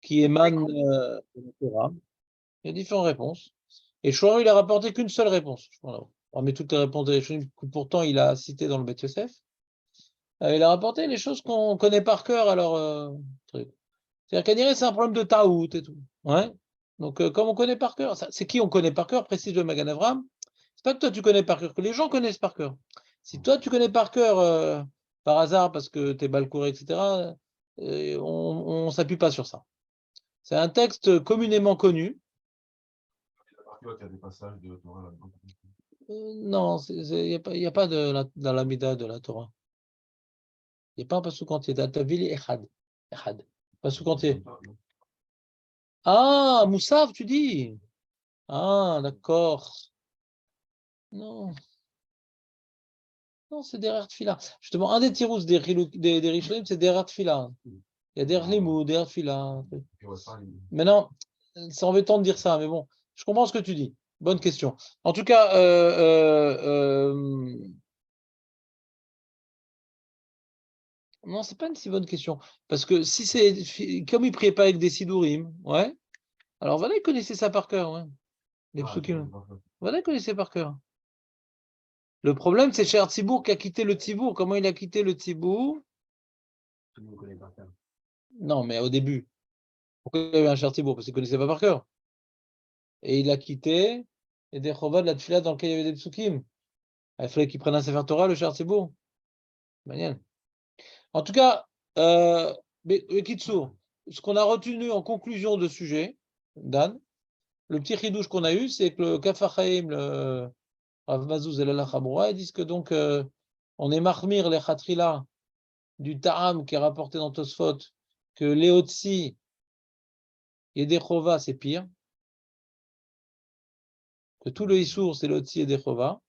qui émanent de la Torah. Il y a différentes réponses. Et Shoah, il a rapporté qu'une seule réponse. On met toutes les réponses des Rishonim que pourtant il a citées dans le Beth Yosef. Il a rapporté les choses qu'on connaît par cœur. Truc. C'est-à-dire qu'à dire c'est un problème de taout et tout. Ouais. Donc, comme on connaît par cœur, c'est qui on connaît par cœur, précise le Magan Avraham. C'est pas que toi tu connais par cœur, que les gens connaissent par cœur. Si toi tu connais par cœur par hasard parce que t'es balcouré, etc., on ne s'appuie pas sur ça. C'est un texte communément connu. Il y a des passages de Torah là-dedans. Non, il n'y a pas dans l'Amida de la Torah. Il n'y a pas un passouk entier. Tavili Echad. Echad. Passouk entier. Ah, Moussaf, tu dis. Ah, d'accord. Non. Non, c'est derrière Tfila. Justement, un des tirous des Rishonim, c'est derrière Tfila. Il y a derrière Limou, derrière Tfila. Maintenant, c'est embêtant de dire ça, mais bon, je comprends ce que tu dis. Bonne question. En tout cas, non, c'est pas une si bonne question. Parce que si c'est comme il priait pas avec des sidourim, ouais. Alors voilà, il connaissait ça par cœur, ouais. Les psukim. Voilà, il connaissait par cœur. Le problème, c'est Cher Tzibour qui a quitté le Tzibour. Comment il a quitté le Tzibour? Tout le monde connaît par cœur. Non, mais au début. Pourquoi il y avait un Cher Tzibour? Parce qu'il ne connaissait pas par cœur. Et il a quitté et des Chovat de la Tfila dans lequel il y avait des psukim. Il fallait qu'il prenne un Sefer Torah, le Cher Tzibour. Maniel. En tout cas, Kitsour, ce qu'on a retenu en conclusion de sujet, Dan, le petit chidouche qu'on a eu, c'est que le Kaf HaChaim, le Rav Mazouz et l'Allah Hamoura, ils disent que donc on est marmir les Khatrila du Ta'am qui est rapporté dans Tosfot, que Léotsi et Dechova c'est pire, que tout le Issour c'est Léotsi et Dechova.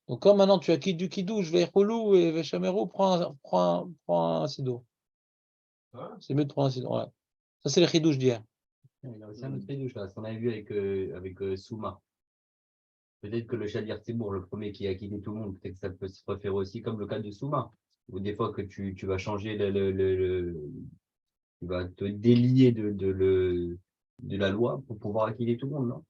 Donc comme maintenant tu as du Kidouche, Veicholou et Vechamerou, prends un Sido. C'est mieux de prendre un Sido, ouais. Ça c'est le chidouche d'hier. Il y a aussi un autre chidouche là, ce qu'on avait vu avec Souma. Peut-être que le Chadir Tibour, le premier qui a quitté tout le monde, peut-être que ça peut se refaire aussi comme le cas de Souma, où des fois que tu vas changer tu vas te délier de la loi pour pouvoir acquitter tout le monde, non?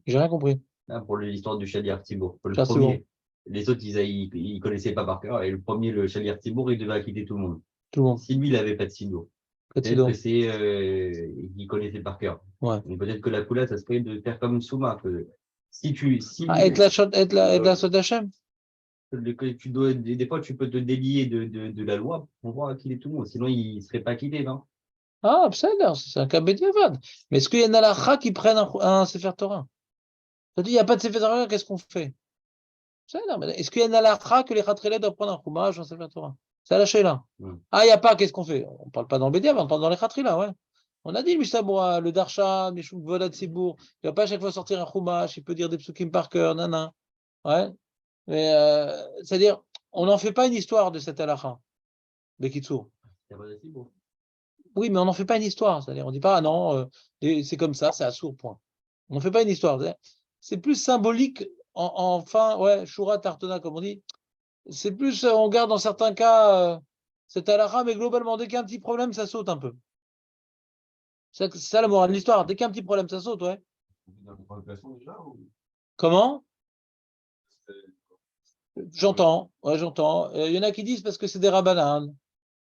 J'ai rien compris. Là, pour l'histoire du Chadir Tibour. Le Ça, c'est premier, bon. les autres, ils connaissaient pas par cœur, et le premier, le Chadir Tibour, il devait acquitter tout le monde. Tout le monde. Si lui, il n'avait pas de Sido, Pas de peut-être Sido. que c'est il connaissait par cœur. Ouais. Mais peut-être que la coulade, ça serait de faire comme Souma, que si tu Ah, et la Sod Hashem. que tu dois, des fois, tu peux te délier de la loi pour pouvoir acquitter tout le monde. Sinon, il ne serait pas acquitté, non? Ah, c'est un cas Bediavad. Mais est-ce qu'il y a une halakha qui prenne un Sefer Torah? C'est-à-dire, il n'y a pas de Sefer Torah, qu'est-ce qu'on fait? Est-ce qu'il y a une halakha que les Khatrila doivent prendre un Chumash, un Sefer Torah? C'est la là. Ah, il n'y a pas, qu'est-ce qu'on fait? On ne parle pas dans le Bediavad, on parle dans les Khatrila, ouais. On a dit le Mishnah, le Darshan, Mishum Vodat Sibour, il ne va pas à chaque fois sortir un Chumash, il peut dire des psukim par cœur, nana. Ouais. Mais c'est-à-dire, on n'en fait pas une histoire de cette halakha, Bekitsour. Oui, mais on n'en fait pas une histoire. C'est-à-dire, on ne dit pas, ah non, c'est comme ça, c'est à sourd, point. On n'en fait pas une histoire. C'est plus symbolique, enfin, ouais, Shura Tartona, comme on dit. C'est plus, on garde dans certains cas cette halakha, mais globalement, dès qu'il y a un petit problème, ça saute un peu. C'est ça la morale de l'histoire. Dès qu'il y a un petit problème, ça saute, ouais. Comment? J'entends, ouais, j'entends. Il y en a qui disent parce que c'est des rabbanan.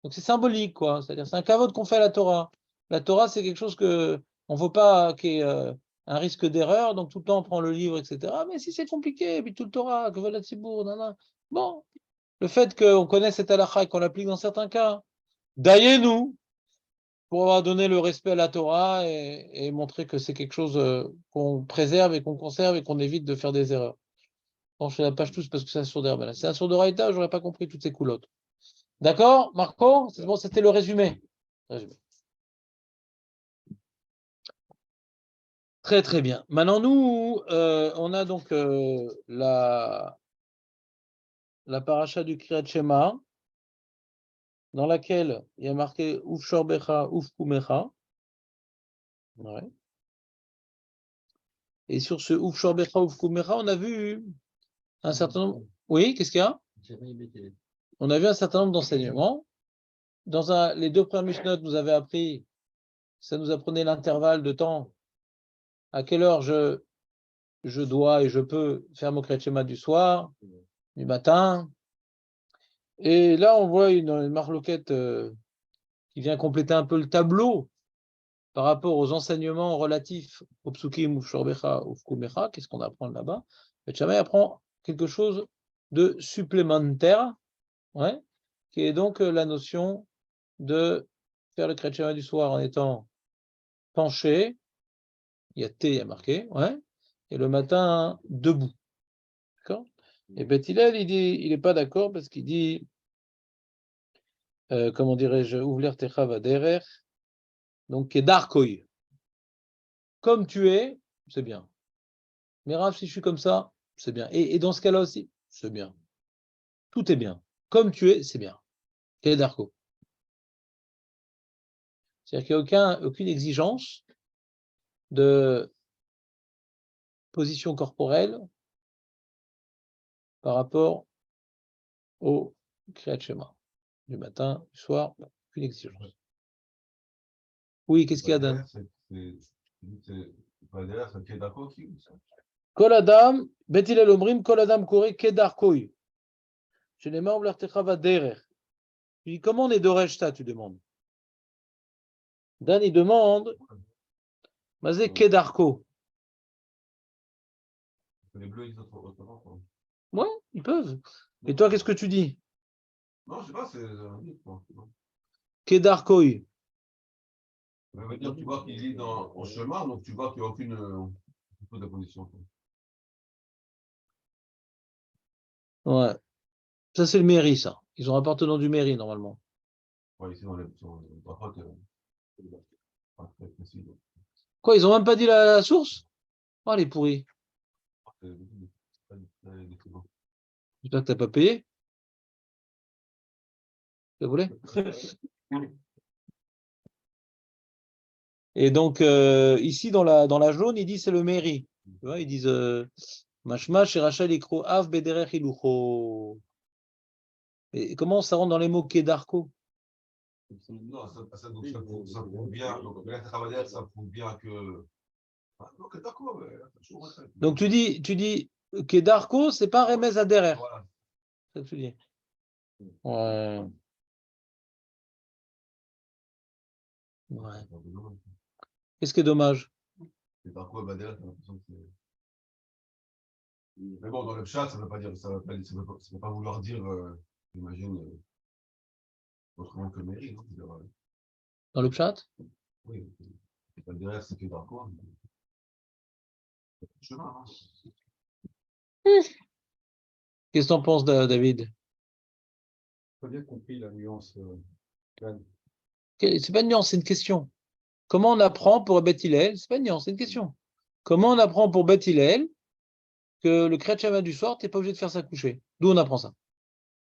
Donc c'est symbolique, quoi. C'est-à-dire, c'est un kavod qu'on fait à la Torah. La Torah, c'est quelque chose que on ne veut pas qu'il y ait un risque d'erreur, donc tout le temps on prend le livre, etc. Mais si c'est compliqué, puis tout le Torah, que voilà Tzibour, nana. Bon, le fait qu'on connaisse cette halakha et qu'on l'applique dans certains cas, d'aillez-nous pour avoir donné le respect à la Torah et montrer que c'est quelque chose qu'on préserve et qu'on conserve et qu'on évite de faire des erreurs. Bon, je fais la page tous parce que c'est un sourd d'herbe. C'est un sourd de Raïta, j'aurais pas compris toutes ces coulottes. D'accord, Marco? C'est bon, c'était le résumé. Très très bien. Maintenant, nous, on a donc la paracha du Kriyat Shema, dans laquelle il y a marqué Uf Shorbecha, Uf Kumecha. Ouais. Et sur ce Uf Shorbecha, Uf Kumecha, on a vu un certain nombre. Oui, qu'est-ce qu'il y a? On a vu un certain nombre d'enseignements. Les deux premières Mishnot nous avaient appris ça nous apprenait l'intervalle de temps, à quelle heure je dois et je peux faire mon Kriyat Shema du soir, du matin. Et là, on voit une marloquette qui vient compléter un peu le tableau par rapport aux enseignements relatifs au psukim ou shorbecha ou fkumecha. Qu'est-ce qu'on apprend là-bas? Beth Shammai apprend quelque chose de supplémentaire, ouais, qui est donc la notion de faire le Kriyat Shema du soir en étant penché, il y a T, il y a marqué, ouais, et le matin debout. D'accord? Et Beth Hillel, il n'est pas d'accord parce qu'il dit, comment dirais-je, Ouvler Techa Vaderer, donc Kedarkoy. Comme tu es, c'est bien. Mais Rav, si je suis comme ça, c'est bien. Et dans ce cas-là aussi, c'est bien. Tout est bien. Comme tu es, c'est bien. Kedarko. C'est-à-dire qu'il n'y a aucune exigence de position corporelle par rapport au Kriyat Shema. Du matin, du soir, aucune exigence. Oui, qu'est-ce qu'il y a, Dan? Kol Adam, Bet Hillel Omrim, Kol Adam Kore Kedarkoy. Je n'ai pas l'Artecha Vaderer. Tu dis, comment on est d'Oreshta, tu demandes? Dan, il demande, Mazé Kedarko. Les bleus, ils ont autrement, quoi. Ouais, ils peuvent. Et toi, qu'est-ce que tu dis? Non, je sais pas, c'est un mythe, quoi. Kedarkoy. Ça veut dire, tu vois qu'il lit en chemin, donc tu vois qu'il n'y a aucune position. Ouais. Ça, c'est le mairie, ça. Ils ont rapporté au nom du mairie, normalement. Ouais, ici, on est pas très précis. Quoi, ils ont même pas dit la source? Oh, elle est pourrie. J'espère que t'as pas payé. Tu voulais? Et donc, ici, dans la jaune, ils disent c'est le mairie. Tu vois, ils disent Mashmash et Rachel Ikro Av Bederech Ilucho. Et comment ça rentre dans les mots Kedarko? Non, ça prouve bien. Donc, ça prouve bien que. Non, que d'accord, Donc, tu dis Kedarko, c'est pas Remez Aderer. Voilà. Ça que tu dis. Ouais. Ouais. Qu'est-ce qui est dommage? C'est par quoi, derrière, t'as l'impression que c'est. Mais bon, dans le chat, ça ne veut pas dire, ça veut pas vouloir dire, j'imagine, autrement que mairie. Non, Dans le chat? oui, derrière, c'est que par quoi. Chemin, hein. Qu'est-ce que t'en penses, David? Pas bien compris la nuance. C'est pas une nuance, c'est une question. Comment on apprend pour Beth Hillel? C'est pas une nuance, c'est une question. Comment on apprend pour Beth Hillel que le Kriyat Shema du soir, t'es pas obligé de faire ça coucher? D'où on apprend ça?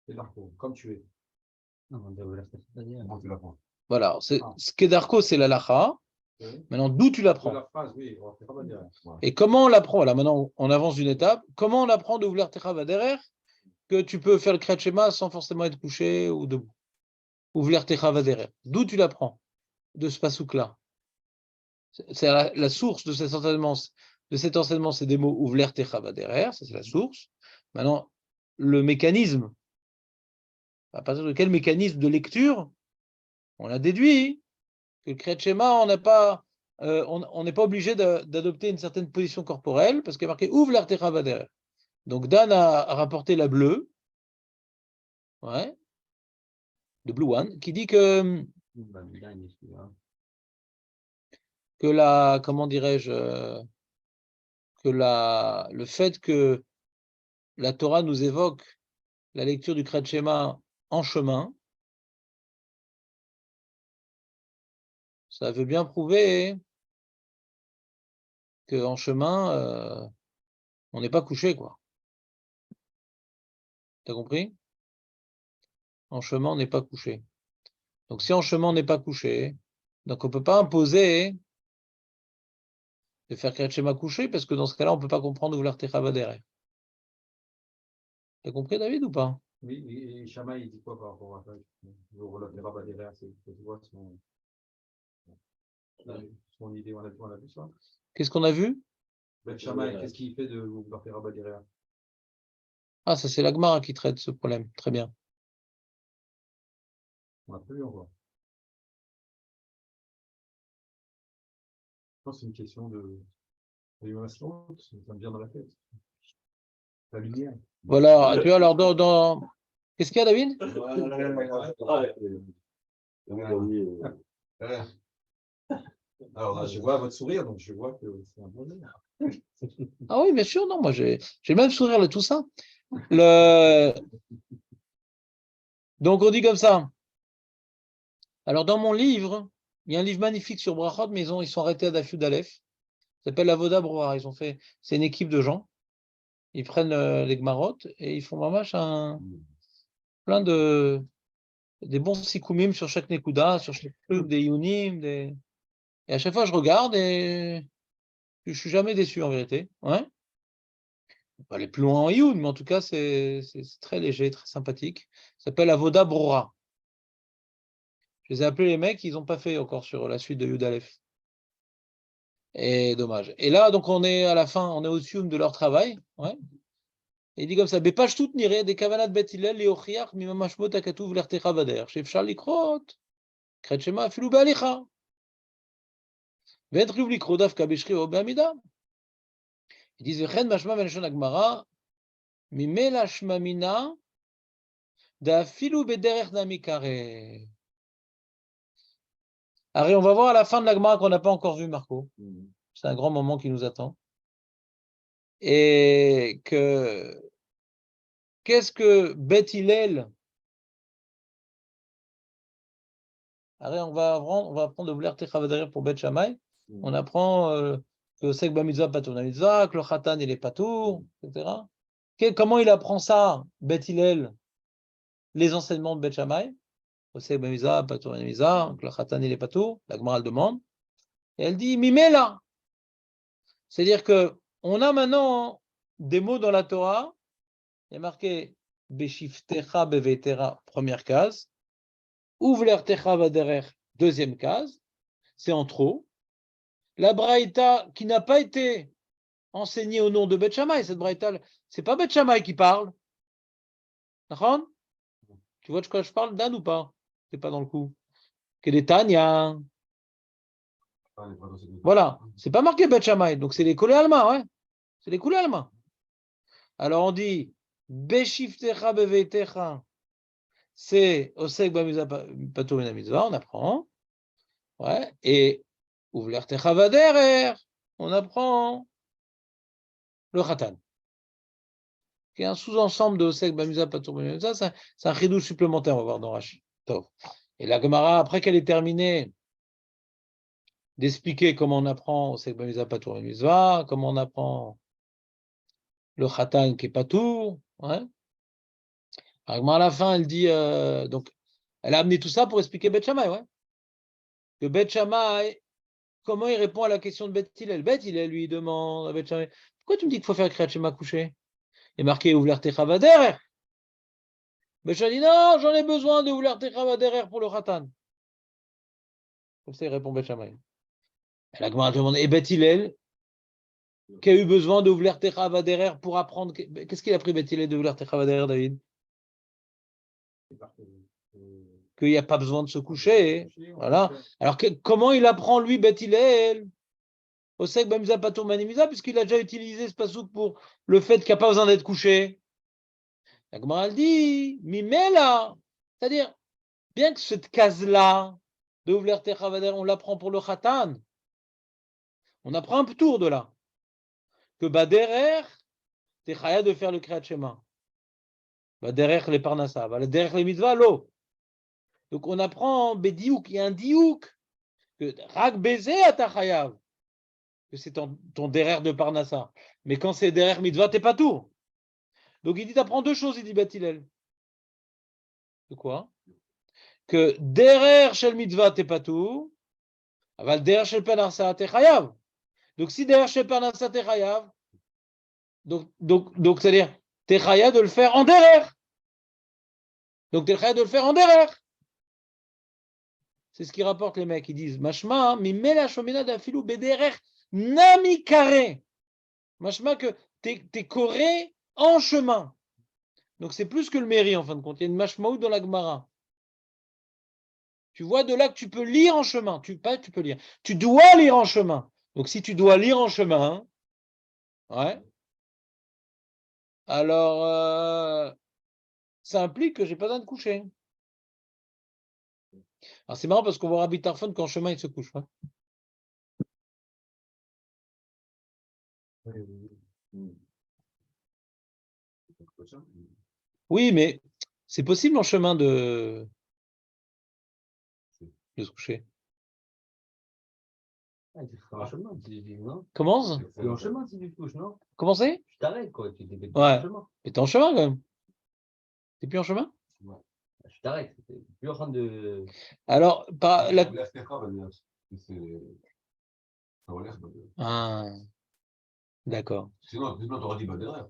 C'est l'arco, comme tu es. Comment tu l'apprends? Voilà, ce Kedarko, c'est l'alacha. Oui. Maintenant, d'où tu De l'apprends? la phrase, oui, on fait pas dire. Et comment on l'apprend? Voilà, maintenant, on avance d'une étape. Comment on apprend de vouloir Techa Vaderer que tu peux faire le Kriyat Shema sans forcément être couché ou debout? Ou vouloir Techa Vaderer. D'où tu l'apprends? De ce pasouk-là. C'est la source de cet enseignement. C'est des mots ouvler techa vaderer, ça c'est la source. Maintenant, le mécanisme, à partir de quel mécanisme de lecture on a déduit que le Kriyat Shema, on n'est pas obligé d'adopter une certaine position corporelle parce qu'il y a marqué ouvler techa vaderer. Donc Dan a rapporté la bleue, ouais, de Blue One, qui dit que comment dirais-je, le fait que la Torah nous évoque la lecture du Kriyat Shema en chemin, ça veut bien prouver qu'en chemin, on n'est pas couché, quoi. T'as compris? En chemin, on n'est pas couché. Donc si en chemin, on n'est pas couché, donc on ne peut pas imposer de faire Kriyat Shema couché, parce que dans ce cas-là, on ne peut pas comprendre où l'artecha va derrière. T'as compris, David, ou pas? Oui, et Shama, il dit quoi par rapport à ça? Le Rabat derrière, c'est tu vois son. Son idée, on a vu ça. Qu'est-ce qu'on a vu? Ben Shammai, qu'est-ce qu'il fait de vouloir faire abattre derrière? Ah, ça c'est la Gemara qui traite ce problème. Très bien. On n'a pas vu encore. Je pense que c'est une question d'animation, ça me vient dans la tête. La lumière. Voilà, tu vois, alors qu'est-ce qu'il y a, David? Alors, Ah, je vois votre sourire, donc je vois que c'est un bon jour. Ah oui, bien sûr, non, moi j'ai le même sourire de tout ça. Donc on dit comme ça. Alors dans mon livre, il y a un livre magnifique sur Brachot, mais ils sont arrêtés à Daf Yud Aleph. Ça s'appelle Avoda Broar. C'est une équipe de gens. Ils prennent les Gmarot et ils font plein des bons sikoumim sur chaque Nekuda, sur chaque truc, des Yunim, et à chaque fois je regarde et je suis jamais déçu en vérité. Ouais. On peut aller plus loin en Yud, mais en tout cas c'est très léger, très sympathique. Ça s'appelle Avoda Brora. Je les ai appelés les mecs, ils n'ont pas fait encore sur la suite de Yud Aleph. Et dommage. Et là, donc on est à la fin, on est au cium de leur travail. Ouais. Et il dit comme ça, Bepach tout nire des kavanat bet Hillel leochiach mimamashmot akatuv lertecha vader. Shefshar likrot. Kretshema afilu be'alicha. Ve'et riv likro davka beshri o be'amida. Ils disent Vechen mashma veneshon agmara mimela shmamina da'afilu bederech namikare. Allez, on va voir à la fin de l'agmara qu'on n'a pas encore vu, Marco. C'est un grand moment qui nous attend. Et qu'est-ce que Beth Hillel? Allez, on va apprendre de vouloir Techavadarir pour Beth Shammai. On apprend que Sek Bamitzvah Patour Mitzvah, que le Khatan il est Patour, etc. Comment il apprend ça, Beth Hillel, les enseignements de Beth Shammai? Sek Bamitzvah Patour Mitzvah, que le Khatan il est Patour. La Gemara le demande. Et elle dit Mimela. C'est-à-dire que on a maintenant des mots dans la Torah. Il y a marqué Beshiftecha bevetera, première case. Ouvlertecha vaderer, deuxième case. C'est en trop. La Braïta qui n'a pas été enseignée au nom de Beth Shammai, cette Braïta, c'est pas Beth Shammai qui parle. D'accord? Tu vois de quoi je parle, Dan, ou pas? C'est pas dans le coup. Que des Tanya. Voilà. C'est pas marqué Beth Shammai, donc c'est les collés allemands, ouais. C'est les collés allemands. Alors on dit Beshiftecha bevetecha. C'est Osek Bamiza Paturina Mitzvah, on apprend. Ouais. Et Ouvlertecha Vaderer, on apprend le Khatan. Qui est un sous-ensemble de Osek Bamiza Paturina Mitzvah, c'est un chidouche supplémentaire, on va voir dans Rashi. Et la Gemara, après qu'elle ait terminé d'expliquer comment on apprend Osek Bamiza Paturina Mitzvah, comment on apprend le Khatan qui est Patour, ouais. Alors, à la fin, elle dit, donc, elle a amené tout ça pour expliquer Beth Shammai, ouais. Que Beth Shammai, comment il répond à la question de Beth Hillel? Beth Hillel lui demande à Beth Shammai, pourquoi tu me dis qu'il faut faire Kriyat Shema couché? Il est marqué Ouvler Techa Vaderer. Beth Shammai dit, non, j'en ai besoin de Ouvler Techa Vaderer pour le Khatan. Comme ça, il répond Beth Shammai. La Gemara demande, et Beth Hillel, qui a eu besoin de Ouvler Techa Vaderer pour apprendre, qu'est-ce qu'il a pris Beth Hillel de Ouvler Techa Vaderer, David? Qu'il n'y a pas besoin de se coucher. Voilà. Alors comment il apprend lui Beth Hillel Osek Bamiza Patour Manimiza, puisqu'il a déjà utilisé ce pasouk pour le fait qu'il n'y a pas besoin d'être couché. La Gemara dit Mimela, c'est-à-dire, bien que cette case-là de Ouvler Techavader, on l'apprend pour le Khatan, on apprend un peu tour de là. Que Baderer, t'es chaya de faire le Kriyat Shema. Baderer les Parnassa, Baderer les Mitzvah, l'eau. Donc on apprend Bediouk, il y a un diouk, que Rak Beze à Tachayav, que c'est ton derer de Parnassa. Mais quand c'est derer Mitzvah, t'es pas tout. Donc il dit, t'apprends deux choses, il dit Beth Hillel. De quoi? Que derer shel Mitzvah, t'es pas tout. Aval derer shel Parnassa, t'es chayav. Donc si derer shel Parnassa, t'es chayav, donc c'est-à-dire, t'es chayav de le faire en derer. Donc t'es chayav de le faire en derer. c'est ce qu'ils rapportent les mecs. Ils disent Mashma, mimela shomena dafilu bederech nami carré. Mashma que t'es coré en chemin. Donc c'est plus que le mairie en fin de compte. Il y a une mashmaou dans la Gemara. Tu vois de là que tu peux lire en chemin. Tu peux lire. Tu dois lire en chemin. Donc si tu dois lire en chemin, ouais, alors ça implique que j'ai pas besoin de coucher. Alors c'est marrant parce qu'on voit Rabbi Tarfon qu'en chemin il se couche. Hein. Oui, mais c'est possible en chemin de se coucher. Ah, tu feras en chemin, non? Comment Tu es en chemin si tu te couches, non? Comment c'est? Tu t'arrêtes, quoi. Tu t'es Ouais. en chemin. Mais t'es en chemin quand même. T'es plus en chemin? Ouais. Tu t'arrêtes. Tu n'es plus en train de. Alors, par la... Ah, d'accord. Sinon, tu aurais dit derrière.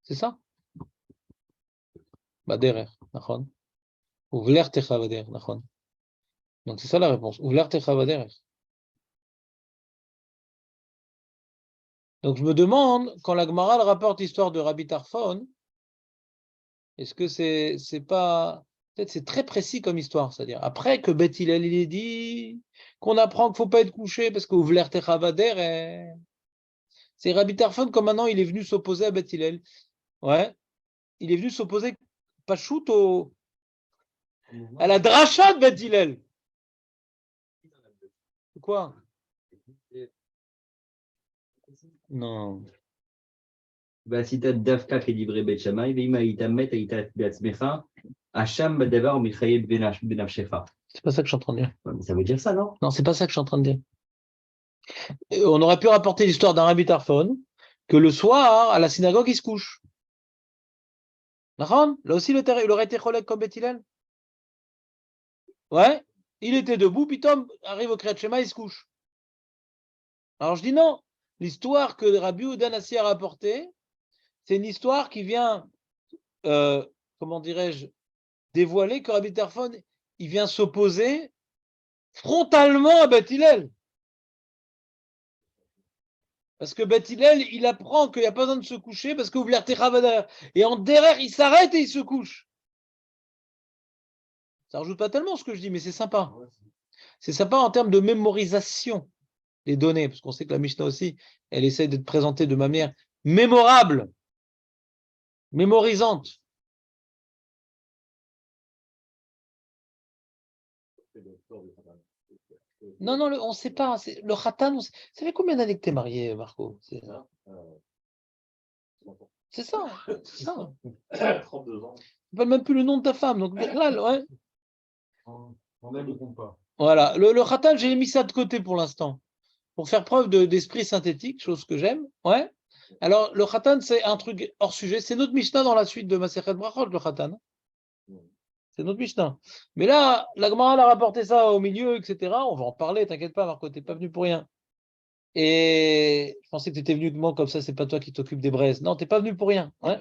C'est ça? Baderer, nachon. Ouvler techa baderer, nachon. Donc c'est ça la réponse. Ouvler techa baderer. Donc je me demande, quand la Gemara rapporte l'histoire de Rabbi Tarfon, est-ce que c'est pas... Peut-être c'est très précis comme histoire, c'est-à-dire après que Beth Hillel il est dit qu'on apprend qu'il ne faut pas être couché parce que Ouvler techa baderer, c'est Rabbi Tarfon comme maintenant il est venu s'opposer à Beth Hillel. Ouais, il est venu s'opposer Pachout à la dracha de Beth Hillel. Quoi? Non. Bah, si tu as Dafka qui est livré Bet Shammai, Veima Itamet, Ita Beatzmecha, Hacham Badavar, Michael Benafshefa. C'est pas ça que je suis en train de dire. Ça veut dire ça, non? Non, c'est pas ça que je suis en train de dire. On aurait pu rapporter l'histoire d'un Rabbi Tarfon que le soir, à la synagogue, il se couche. Là aussi, il aurait été collègue comme Beth Hillel. Ouais, il était debout, puis Tom arrive au Kriyat Shema, il se couche. Alors je dis non. L'histoire que Rabbi Udanassi a rapportée, c'est une histoire qui vient, comment dirais-je, dévoiler que Rabbi Tarfon, il vient s'opposer frontalement à Beth Hillel. Parce que Beth Hillel, il apprend qu'il n'y a pas besoin de se coucher parce que vous derrière. Et en derrière, il s'arrête et il se couche. Ça ne rajoute pas tellement ce que je dis, mais c'est sympa. C'est sympa en termes de mémorisation des données, parce qu'on sait que la Mishnah aussi, elle essaie d'être présentée de manière mémorable, mémorisante. Non, non, on ne sait pas. Le Khatan, ça fait combien d'années que tu es marié, Marco? C'est ça. C'est ça. 32 ans. Tu ne parles même plus le nom de ta femme. Donc, ouais. On aime ou compte pas. Voilà. Le Khatan, j'ai mis ça de côté pour l'instant. Pour faire preuve d'esprit synthétique, chose que j'aime. Ouais. Alors, le Khatan, c'est un truc hors sujet. C'est notre Mishnah dans la suite de Masechet Brachot, le Khatan. C'est notre Mishnah. Mais là, la Gemara a rapporté ça au milieu, etc. On va en parler, t'inquiète pas, Marco, t'es pas venu pour rien. Et je pensais que tu étais venu moi comme ça, c'est pas toi qui t'occupes des braises. Non, t'es pas venu pour rien. Ouais.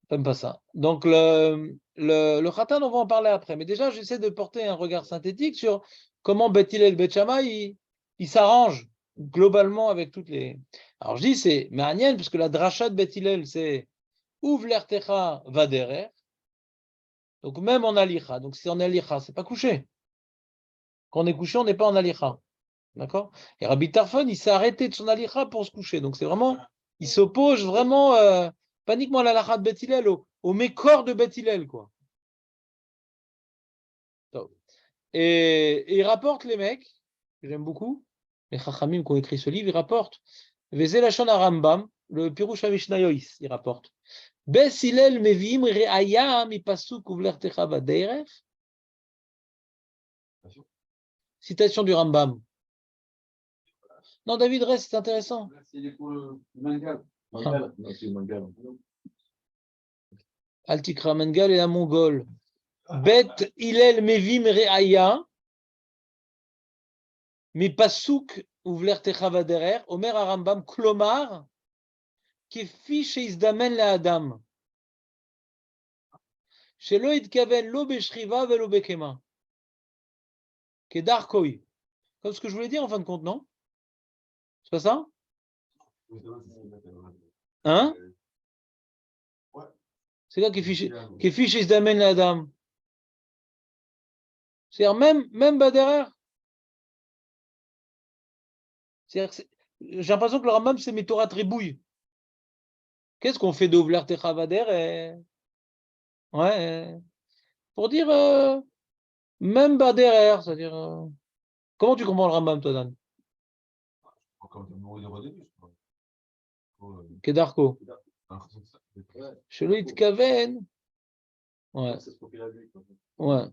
T'aimes pas ça. Donc le Khatan, on va en parler après. Mais déjà, j'essaie de porter un regard synthétique sur comment Beth Hillel, Beth Shammai, il s'arrange globalement avec toutes les. Alors je dis c'est Ma'anienne, puisque la dracha de Beth Hillel, c'est Ouv l'ertecha vaderer. Donc même en alicha. Donc si en alicha, c'est pas couché. Quand on est couché, on n'est pas en alicha. D'accord? Et Rabbi Tarfon, il s'est arrêté de son alicha pour se coucher. Donc c'est vraiment, il s'oppose vraiment, pas uniquement à l'alacha de Beth Hillel, au mécor de Beth Hillel, quoi. Et il rapporte les mecs, que j'aime beaucoup, les Chachamim qui ont écrit ce livre, ils rapportent Veze Lachon Rambam, le Pirush HaMishnayois, il rapporte Beth Hillel meviim re'aya mi pasuk uvlertecha vaderech. Citation du Rambam. Non, David, reste, c'est intéressant. C'est pour le Mangal. Altikra Mangal et la Mongole. Bet Hillel Mevim Re'aya Mi Pasuk Uvler Techavaderer Omer Arambam Klomar Kefi Sheizdamen La Adam Shelo Idkaven Lo Beshriva Velo Bekema. Kedar Koi. Comme ce que je voulais dire en fin de compte, non? C'est pas ça? Hein? Ouais. C'est quoi qui fiche les d'amène la dame? C'est-à-dire même Baderer. C'est-à-dire j'ai l'impression que le Rambam, c'est mes Torah tribouille. Qu'est-ce qu'on fait d'Ovler Techavader et... Ouais. Pour dire même Baderer, c'est-à-dire. Comment tu comprends le Rambam, toi, Dan? Comme tu m'aurais dit au début, je crois. Kedarko. Chez lui, Kaven. Ouais. Ouais.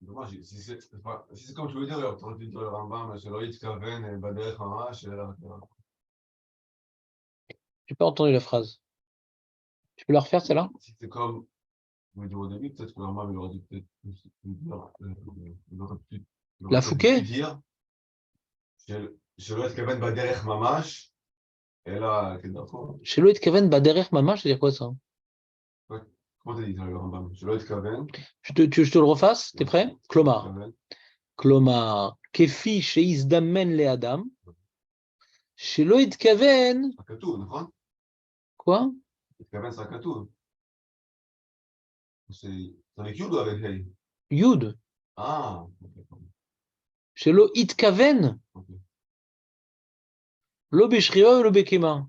Dommage, si c'est comme tu veux dire, alors, tu aurais pu dire le Rambam, Sheloït, Kaven, et Bader, Hamash, et là. J'ai pas entendu la phrase. Tu peux la refaire, celle-là? Si c'est comme vous dire au début, peut-être que le Rambam, il aurait dû peut-être plus dire. La Fouquet? Dire. Sheloït, Kaven, Bader, Mamash, et là, quel d'accord? Chez lui, Kaven, Baderer, Mama, c'est-à-dire quoi ça? Comment t'as dit le Rambam? Sheloït, Kaven. Je te le refasse? T'es prêt? Klomar. Klomar. Kefi, chez Isdamen le Adam. Chez Loïd Kaven. C'est Katou, d'accord? Quoi? Kaven, c'est Katou. C'est avec Yud ou avec Hey? Yud. Ah, Chez Loïd Kaven. ok. Lo Beshriva ou lo Bekema.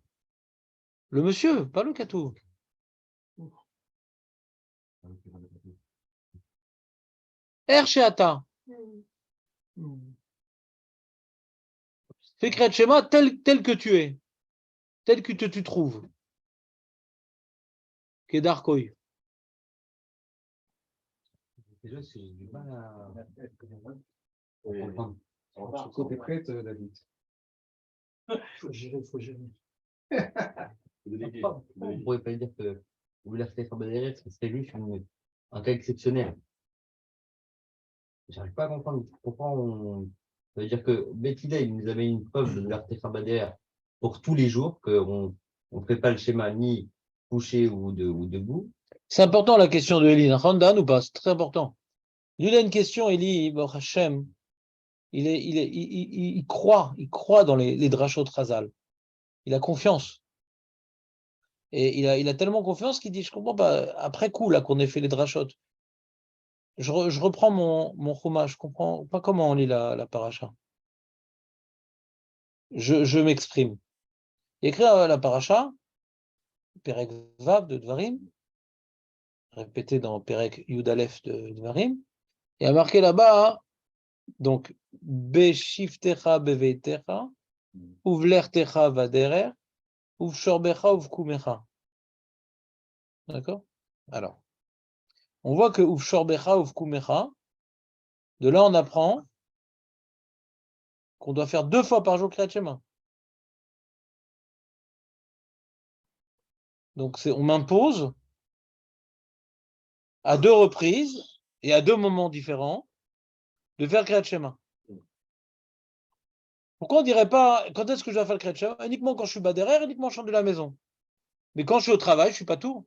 Le monsieur, pas le Katou. Er Sheata. Fais Kriyat Shema tel que tu es. Tel que tu trouves. Kedar Koi. Déjà, j'ai du mal à comprendre. T'es prête, David? Faut gérer. On ne pourrait pas dire que Ouvler Techavader, c'est juste un cas exceptionnel. J'arrive pas à comprendre. Pourquoi on. Ça veut dire que Betty il nous avait une preuve de l'Artechabader pour tous les jours, qu'on ne fait pas le schéma ni couché ou debout. C'est important la question de Eli. Randan ou pas? C'est très important. Il a une question, Eli, Baruch Hashem. Il croit dans les drachot Razal. Il a confiance. Et il a tellement confiance qu'il dit, je comprends pas, après coup, là, qu'on ait fait les drachot. Je reprends mon chuma, je comprends pas comment on lit la paracha. Je m'exprime. Il écrit la paracha, Perek Vav de Dvarim, répété dans Perek Yudalef de Dvarim, et a marqué là-bas, donc, Beshiftecha beveitecha, Uvlertecha vaderer, Uvshorbecha uvkumecha. D'accord? Alors, on voit que Uvshorbecha uvkumecha, de là on apprend qu'on doit faire 2 fois par jour Kriyat Shema. Donc on m'impose à 2 reprises et à 2 moments différents de faire Kriyat Shema. Pourquoi on ne dirait pas quand est-ce que je dois faire le Kriyat Shema? Uniquement quand je suis bas derrière, uniquement quand je chante de la maison. Mais quand je suis au travail, je ne suis pas tout.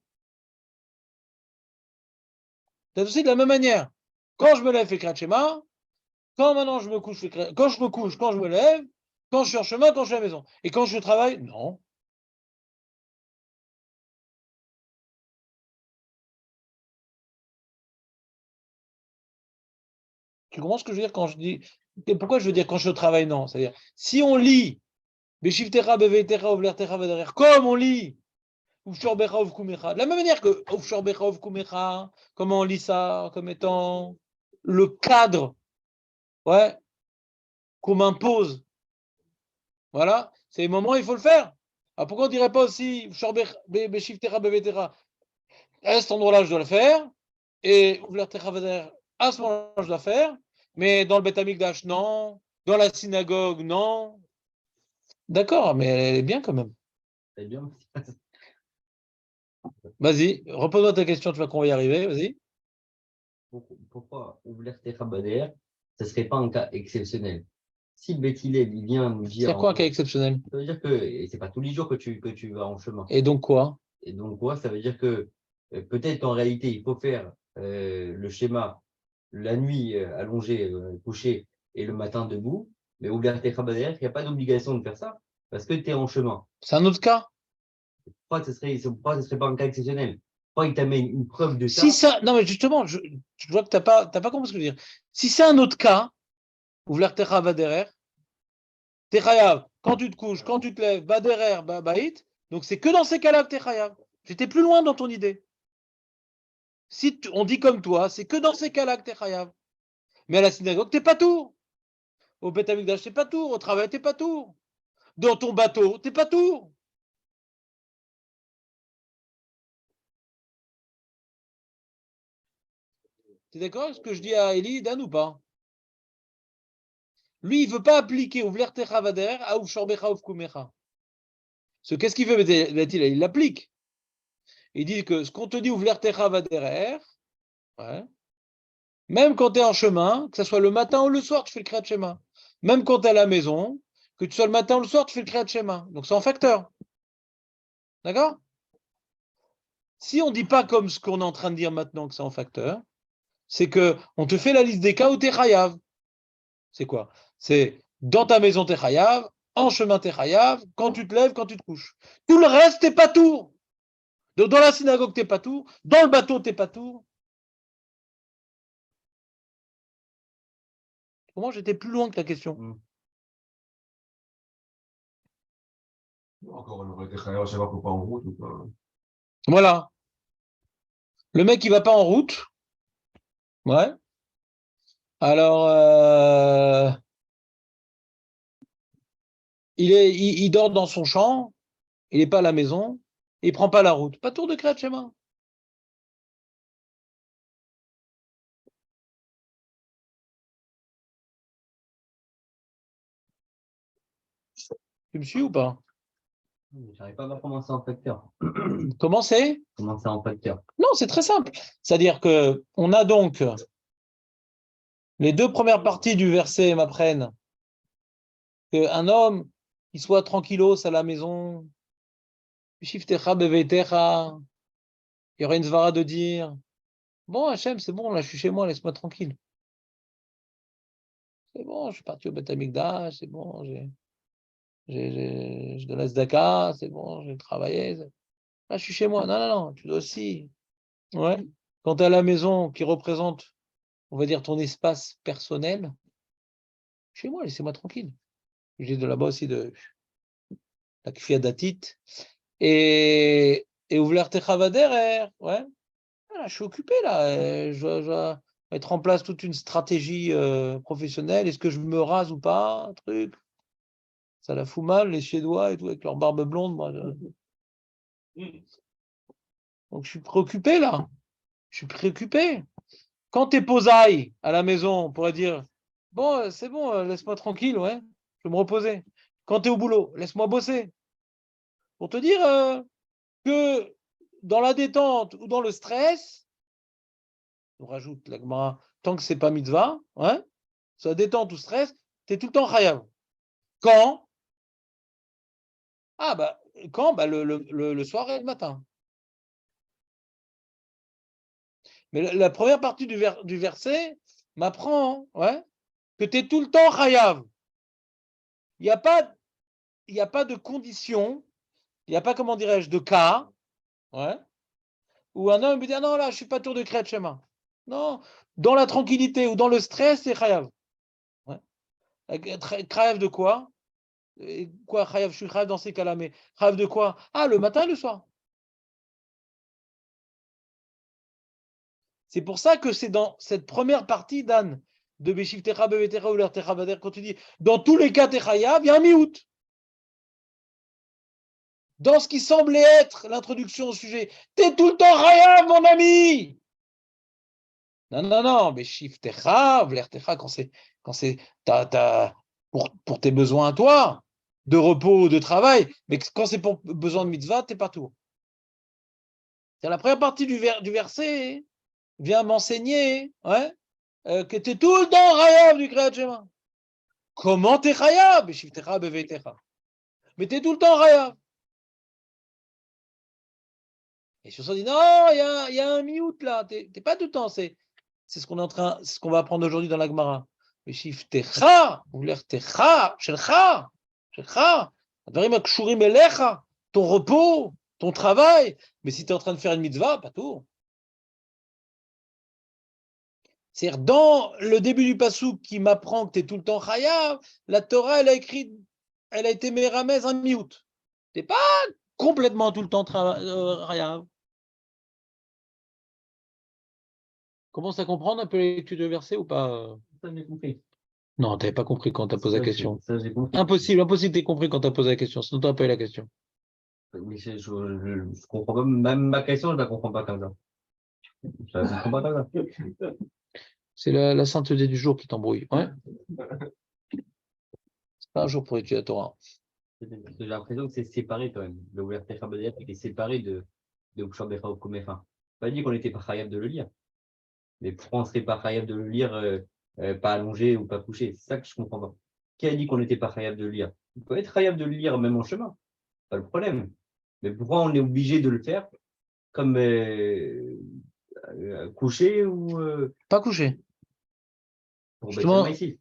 C'est aussi de la même manière. Quand je me lève, je fais Kriyat Shema. Quand maintenant je me couche, quand je me couche, quand je me lève, quand je suis en chemin, quand je suis à la maison. Et quand je suis au travail, non. Tu comprends ce que je veux dire quand je dis. Pourquoi je veux dire quand je suis au travail, non? C'est-à-dire, si on lit Beshivtecha, Beveitecha, Ovlertecha, Vaderer, comme on lit Uvshorbecha, Uvkumecha, de la même manière que Uvshorbecha, Uvkumecha, comment on lit ça comme étant le cadre, ouais, qu'on m'impose. Voilà, c'est les moments où il faut le faire. Alors pourquoi on ne dirait pas aussi Beshivtecha, Beveitecha, à cet endroit-là, je dois le faire, et Uvlertecha, Vaderer, à ce moment-là, je dois faire, mais dans le Beth Amikdash, non, dans la synagogue, non. D'accord, mais elle est bien quand même. C'est bien. Vas-y, repose-moi ta question, tu vois qu'on va y arriver, vas-y. Pourquoi Ouvler Techavader, ce ne serait pas un cas exceptionnel? Si Betty il vient nous dire. C'est quoi un cas exceptionnel? Ça veut dire que ce n'est pas tous les jours que tu vas en chemin. Et donc quoi? Et donc, quoi, ça veut dire que peut-être qu'en réalité, il faut faire le schéma la nuit allongée, couchée, et le matin debout. Mais ouvert tes Chabader, il n'y a pas d'obligation de faire ça parce que tu es en chemin. C'est un autre cas. Pourquoi ce serait pas un cas exceptionnel? Pourquoi il t'amène une preuve de Si ça? ça, non, mais justement, je vois que tu n'as pas compris ce que je veux dire. Si c'est un autre cas, ouvrir tes Chabader, t'es chayav. Quand tu te couches, quand tu te lèves, baderer, baït. Donc c'est que dans ces cas-là que t'es chayav. J'étais plus loin dans ton idée. Si on dit comme toi, c'est que dans ces cas-là que t'es chayav. Mais à la synagogue, t'es pas tour. Au Beth Amikdash, t'es pas tour. Au travail, t'es pas tour. Dans ton bateau, t'es pas tour. T'es d'accord avec ce que je dis à Eli, Dan ou pas? Lui, il veut pas appliquer ouvler techavader à uvshorbecha uvkumecha. Qu'est-ce qu'il veut, il l'applique. Il dit que ce qu'on te dit ouvler techavader, ouais, même quand tu es en chemin, que ce soit le matin ou le soir, tu fais le Kriyat Shema. Même quand tu es à la maison, que tu sois le matin ou le soir, tu fais le Kriyat Shema. Donc c'est en facteur. D'accord? Si on ne dit pas comme ce qu'on est en train de dire maintenant que c'est en facteur, c'est qu'on te fait la liste des cas où tu es chayav. C'est quoi? C'est dans ta maison, tu es chayav, en chemin, tu es chayav, quand tu te lèves, quand tu te couches. Tout le reste, t'es pas tour. Donc dans la synagogue, t'es pas tour. Dans le bateau, t'es pas tour. Comment j'étais plus loin que la question? Encore, on aurait été chayav, je sais pas pourquoi en route ou pas. Voilà. Le mec, il va pas en route. Ouais. Alors, il dort dans son champ, il n'est pas à la maison, il ne prend pas la route. Pas tour de Kriyat Shema. Tu me suis ou pas? J'arrive pas à voir comment c'est en facteur. Comment c'est? Comment c'est en facteur? Non, c'est très simple. C'est-à-dire que on a donc les deux premières parties du verset m'apprennent qu'un homme qui soit tranquillos à la maison, Shiftecha beveitecha, il y aurait une svara de dire bon, Hachem, c'est bon, là, je suis chez moi, laisse-moi tranquille. C'est bon, je suis parti au Beth Amikdash, c'est bon, je donne la tzedaka, c'est bon, j'ai travaillé. Là, je suis chez moi. Non, non, non, tu dois aussi. Ouais. Quand tu es à la maison qui représente, on va dire, ton espace personnel, chez moi, laissez-moi tranquille. J'ai de là-bas aussi de la kfia datit. Et ouvrir tes chavader, ouais. Voilà, je suis occupé là. Je dois mettre en place toute une stratégie professionnelle. Est-ce que je me rase ou pas? Un truc. Ça la fout mal, les Suédois et tout, avec leur barbe blonde. Moi, donc, je suis préoccupé là. Je suis préoccupé. Quand tu es posaille à la maison, on pourrait dire bon, c'est bon, laisse-moi tranquille, ouais, je vais me reposer. Quand tu es au boulot, laisse-moi bosser. Pour te dire que dans la détente ou dans le stress, on rajoute la Gemara, tant que c'est pas mitzvah, ouais, soit détente ou stress, tu es tout le temps chayav. Quand? Ah, bah, quand? Bah, le soir et le matin. Mais la première partie du verset m'apprend ouais, que tu es tout le temps chayav. Il n'y a pas de condition, il n'y a pas, comment dirais-je, de cas, ouais, où un homme me dit ah non, là, je ne suis pas tour de Kriyat Shema. Non, dans la tranquillité ou dans le stress, c'est chayav. Ouais. Chayav de quoi? Et quoi, chayav, je suis chayav dans ces cas-là, mais chayav de quoi? Ah, le matin et le soir. C'est pour ça que c'est dans cette première partie, Dan, de Beshiv Techa, Bevetecha ou leur Techa Bader, quand tu dis dans tous les cas, t'es chayav, il y a un miout. Dans ce qui semblait être l'introduction au sujet, t'es tout le temps chayav, mon ami! Non, non, non, mais Shiftecha, Vlertecha, quand c'est pour tes besoins à toi, de repos, de travail, mais quand c'est pour besoin de mitzvah, t'es pas tout. C'est la première partie du verset vient m'enseigner ouais, que t'es tout le temps chayav du Kriyat Shema. Comment t'es chayav? Shiftecha, Bevetecha. Mais t'es tout le temps chayav. Et sur ça, on dit non, il y a un miout là, t'es pas tout le temps. C'est ce qu'on est en train, c'est ce qu'on va apprendre aujourd'hui dans la Gemara. Veshiftecha, ulertecha, shelcha, shelcha, advarim hakshurim elecha, ton repos, ton travail. Mais si tu es en train de faire une mitzvah, pas tout. C'est-à-dire, dans le début du passouk qui m'apprend que tu es tout le temps chayav, la Torah, elle a écrit, elle a été méramez un miout. Tu n'es pas complètement tout le temps chayav. Commence à comprendre un peu les lectures de versets ou pas? Ça, j'ai compris. Non, tu n'avais pas compris quand tu as posé la question. Ça, j'ai compris. Impossible que tu aies compris quand tu as posé la question, sinon tu n'as pas eu la question. Mais je comprends pas, même ma question, je la comprends pas comme ça. Je la comprends pas comme ça. C'est la sainteté du jour qui t'embrouille. Ouais. C'est pas un jour pour étudier la Torah. J'ai l'impression que c'est séparé quand même. Le Ouverter Chabadiyat est séparé de Ushar Becha ou Komefa. Pas dit qu'on n'était pas chayav de le lire. Mais pourquoi on serait pas chayav de le lire, pas allongé ou pas couché? C'est ça que je comprends pas. Qui a dit qu'on n'était pas chayav de le lire? On peut être chayav de le lire même en chemin. Pas le problème. Mais pourquoi on est obligé de le faire comme couché ou Pas couché. pour Justement, Beth ici?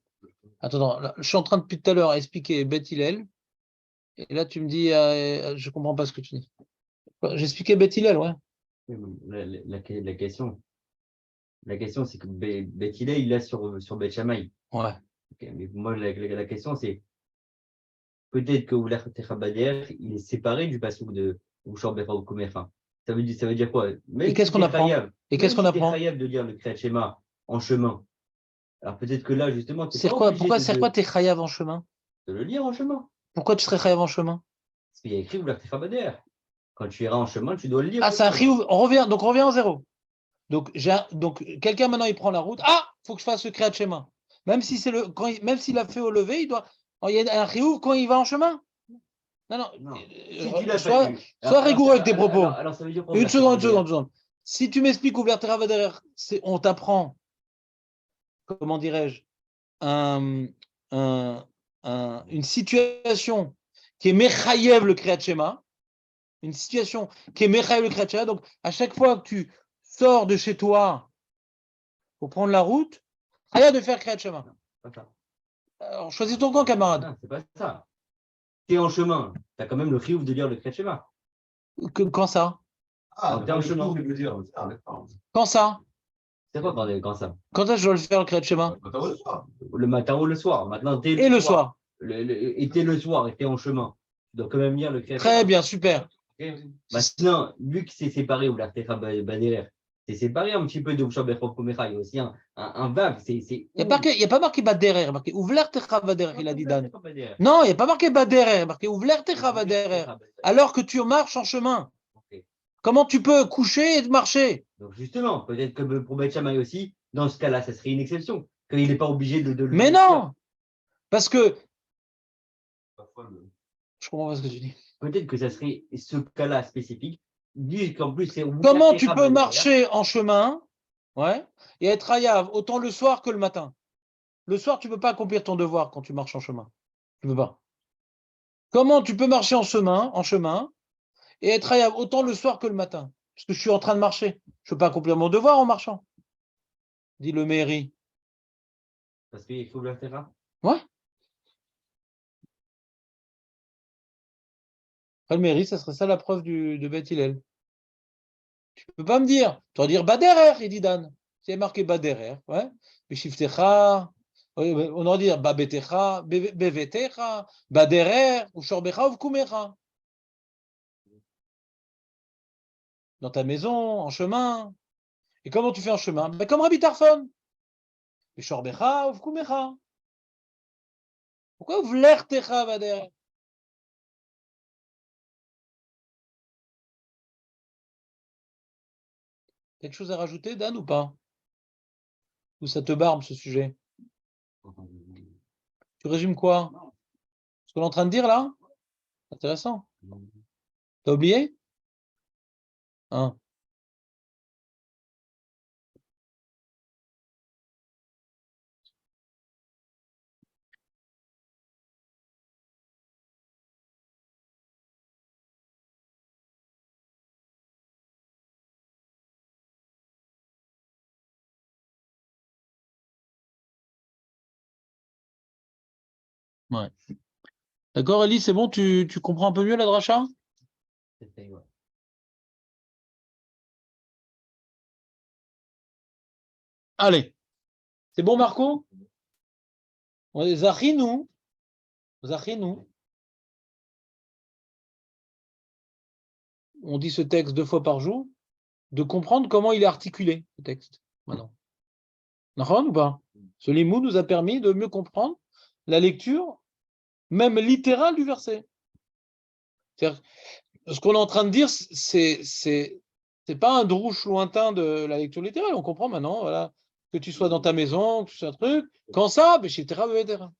attends, là, je suis en train depuis tout à l'heure à expliquer Beth Hillel, et là tu me dis, je comprends pas ce que tu dis. J'ai expliqué Beth Hillel, ouais. La question, c'est que Beth Hillel, il l'a sur Beth Shammai. Ouais. Okay, mais moi, la question, c'est peut-être que Oulach Techabader, il est séparé du passouk de Ushor Becha ou Komefa. Ça veut dire quoi? Même Et qu'est-ce qu'on apprend? Et qu'est-ce qu'on apprend? Chayav de lire le Kriyat Shema en chemin. Alors peut-être que là, justement, tu n'es C'est pas quoi? obligé Pourquoi c'est quoi t'es chayav en chemin? de le lire en chemin. Pourquoi tu serais chayav en chemin? Parce qu'il y a écrit Oulach Techabader. Quand tu iras en chemin, tu dois le lire. Ah, c'est un chiyuv. On revient en zéro. Donc, quelqu'un maintenant il prend la route. Ah, faut que je fasse le kriyat shema. Même si c'est même s'il a fait au lever, il y a un chiyuv quand il va en chemin. Non. Si tu l'as sois pas rigoureux avec tes propos. alors, ça veut dire quoi? Une seconde. Si tu m'expliques ouvert derrière, on t'apprend, comment dirais-je, un, une situation qui est mechayev le kriyat shema, une situation qui est mechayev le kriyat shema. Donc, à chaque fois que tu sors de chez toi pour prendre la route, rien de faire kriyat shema. Alors, choisis ton camp, camarade. Non, c'est pas ça. Tu es en chemin, tu as quand même le chiouf de lire le Kriyat Shema. Quand ça? T'es en chemin. Quand ça? C'est quoi quand ça? Quand est-ce que je dois le faire, le kriyat shema? Le matin ou le soir. Maintenant, Et le soir. Et t'es le soir et t'es en chemin. Tu dois quand même lire le Kriyat Shema. Très bien, super. Okay. Maintenant, vu que c'est séparé ou l'Artecha Baderer, c'est séparé un petit peu de Ushab Bechok Komecha. Il y a aussi un vague. Il n'y a pas marqué Baderer, marqué Ouvler Techa Baderer, il a dit Dan. Non, il n'y a pas marqué Baderer, marqué Ouvler Techa Baderer. Alors que tu marches en chemin. Okay. Comment tu peux coucher et marcher? Donc justement, peut-être que pour Beth Shammai aussi, dans ce cas-là, ça serait une exception. Qu'il n'est pas obligé de le. Mais non! Parce que. Je comprends pas ce que tu dis. Peut-être que ça serait ce cas-là spécifique. Vu qu'en plus, c'est. Comment tu peux marcher en chemin, ouais, et être hayav autant le soir que le matin? Le soir, tu ne peux pas accomplir ton devoir quand tu marches en chemin. Tu ne peux pas. Comment tu peux marcher en chemin, et être hayav autant le soir que le matin? Parce que je suis en train de marcher. Je ne peux pas accomplir mon devoir en marchant. Dit le mairie. Parce qu'il faut le faire. Ouais. Après, le mairie, ça serait ça la preuve de Beth Hillel. Tu ne peux pas me dire. Tu vas dire Baderer, il dit Dan. C'est marqué Baderer. Ouais. Beshiftecha. On aurait dire Babetecha, Bevetecha, Baderer, ou Shorbecha, ou Kumecha. Dans ta maison, en chemin. Et comment tu fais en chemin? Ben, comme Rabbi Tarfon. Shorbecha, ou Kumecha. Pourquoi Vlertecha, Baderer? Quelque chose à rajouter, Dan, ou pas? Ou ça te barbe, ce sujet? Tu résumes quoi? Ce qu'on est en train de dire, là? Intéressant. T'as oublié? Hein? D'accord, Elie, c'est bon, tu comprends un peu mieux la dracha? J'essaye, ouais. Allez, c'est bon, Marco? Zachinu, on dit ce texte 2 fois par jour, de comprendre comment il est articulé, ce texte, maintenant. D'accord ou pas? Ce limou nous a permis de mieux comprendre la lecture, même littérale du verset. C'est-à-dire, ce qu'on est en train de dire, c'est pas un drouche lointain de la lecture littérale. On comprend maintenant, voilà, que tu sois dans ta maison, que tu sois un truc. Quand ça, c'est-à-dire,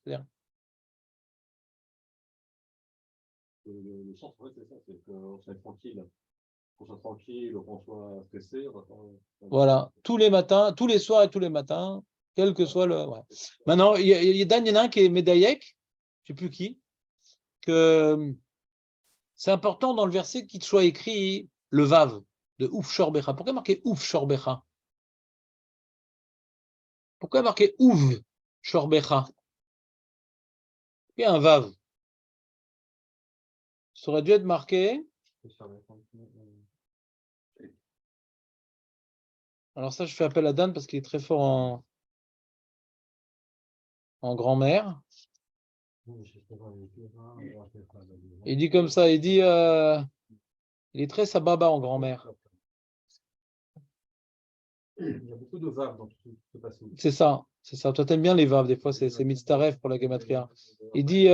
Le sens, ouais, c'est ça, c'est qu'on soit tranquille. Qu'on soit tranquille, qu'on soit stressé. voilà, tous les matins, tous les soirs et tous les matins, quel que soit le. Ouais. Maintenant, il y en a un qui est Médaillek, je ne sais plus qui, que c'est important dans le verset qu'il soit écrit le Vav de Ouf Shorbecha. Pourquoi marqué Ouf Shorbecha? Pourquoi marqué Ouf Shorbecha? Il y a un Vav. Ça aurait dû être marqué. Alors ça, je fais appel à Dan parce qu'il est très fort en grammaire. Il dit comme ça, il dit, il est très sababa en grammaire. Il y a beaucoup de vaves dans tout ce passage. C'est ça. Toi, t'aimes bien les vaves, des fois, c'est mitzaref pour la gematria. Il dit,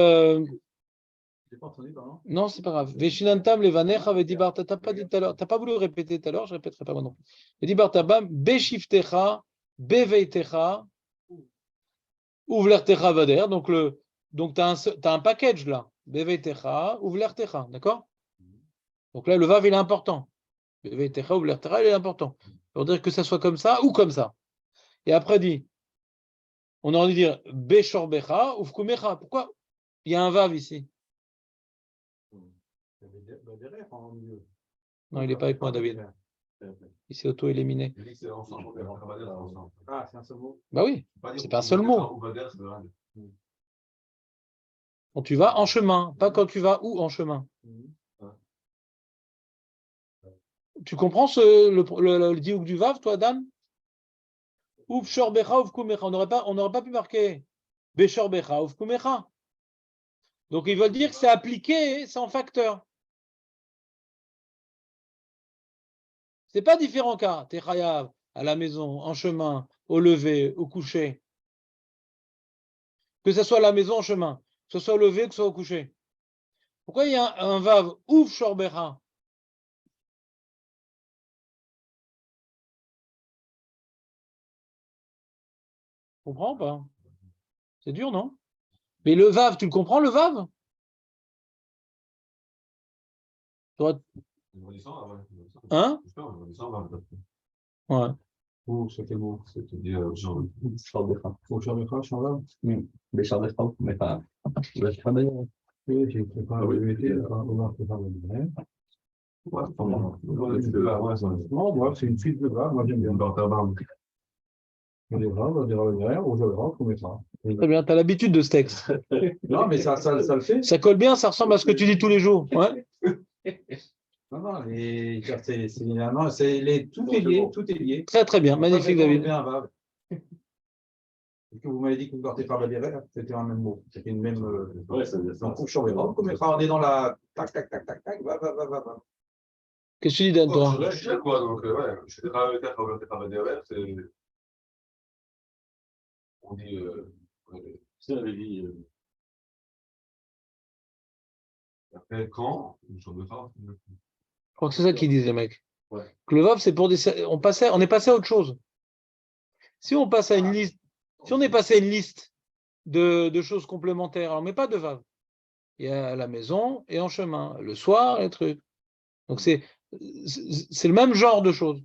J'ai pas entendu, pardon. non, c'est pas grave. Veshinantam levanecha vedibar, t'as pas dit tout à l'heure, t'as pas voulu répéter tout à l'heure, je répéterai pas moi non plus. Vedibar tabam, beshiftecha, beveitecha, uvlertecha vader. Donc t'as un package là. Beveitecha, uvlertecha, d'accord? Donc là, le vav, il est important. Beveitecha, uvlertecha, il est important. Pour dire que ça soit comme ça ou comme ça. Et après, dit, on aurait dû dire beshorbecha, uvkumecha. Pourquoi il y a un vav ici? Non, il n'est pas avec moi, David. Il s'est auto-éliminé. Ah, c'est un seul mot. Bah oui, c'est pas un seul mot. Quand tu vas en chemin, pas quand tu vas où en chemin. Tu comprends le diouk du Vav, toi, Dan? Ouf shorbecha, ouf kumecha. On n'aurait pas pu marquer beshorbecha, ouf kumecha. Donc, ils veulent dire que c'est appliqué sans facteur. C'est pas différent cas. T'es chayav, à la maison, en chemin, au lever, au coucher. Que ce soit à la maison, en chemin, que ce soit au lever, que ce soit au coucher. Pourquoi il y a un Vav ouf shorbecha? Tu comprends ou pas? C'est dur, non? Mais le Vav, tu le comprends, le Vav? Hein? Ouais. Oh, c'était beau. C'est-à-dire, genre, Faut jamais faire, Charles. Bécharbecha, mais pas. Il va se faire d'ailleurs. Oui, j'ai préparé le été, on va préparer le vrai. Non, moi, c'est une fille de gras, moi j'aime bien. On est gras, on dira le vrai, on le gras, on met ça. Très bien, tu as l'habitude de ce texte. Non, mais ça le fait. Ça colle bien, ça ressemble à ce que tu dis tous les jours. Ouais. Non, tout est lié, tout est lié. Très très bien, magnifique David. Que vous m'avez dit que vous ne partez pas Valérie, c'était un même mot. C'était une même. Ouais, ça veut dire ça. Donc, on est dans la. Tac, tac, tac, tac, tac, va. Qu'est-ce que tu dis, Dan, toi? Je suis quoi, donc, ouais, je suis c'est. On dit. C'est la vie. Après, quand je me parle. Je crois que c'est ça qu'ils disent, les mecs. Ouais. Que le Vav, c'est pour des. On est passé à autre chose. Si on passe à une liste, si on est passé à une liste de choses complémentaires, on ne met pas de Vav. Il y a à la maison et en chemin, le soir, les trucs. Donc c'est le même genre de choses.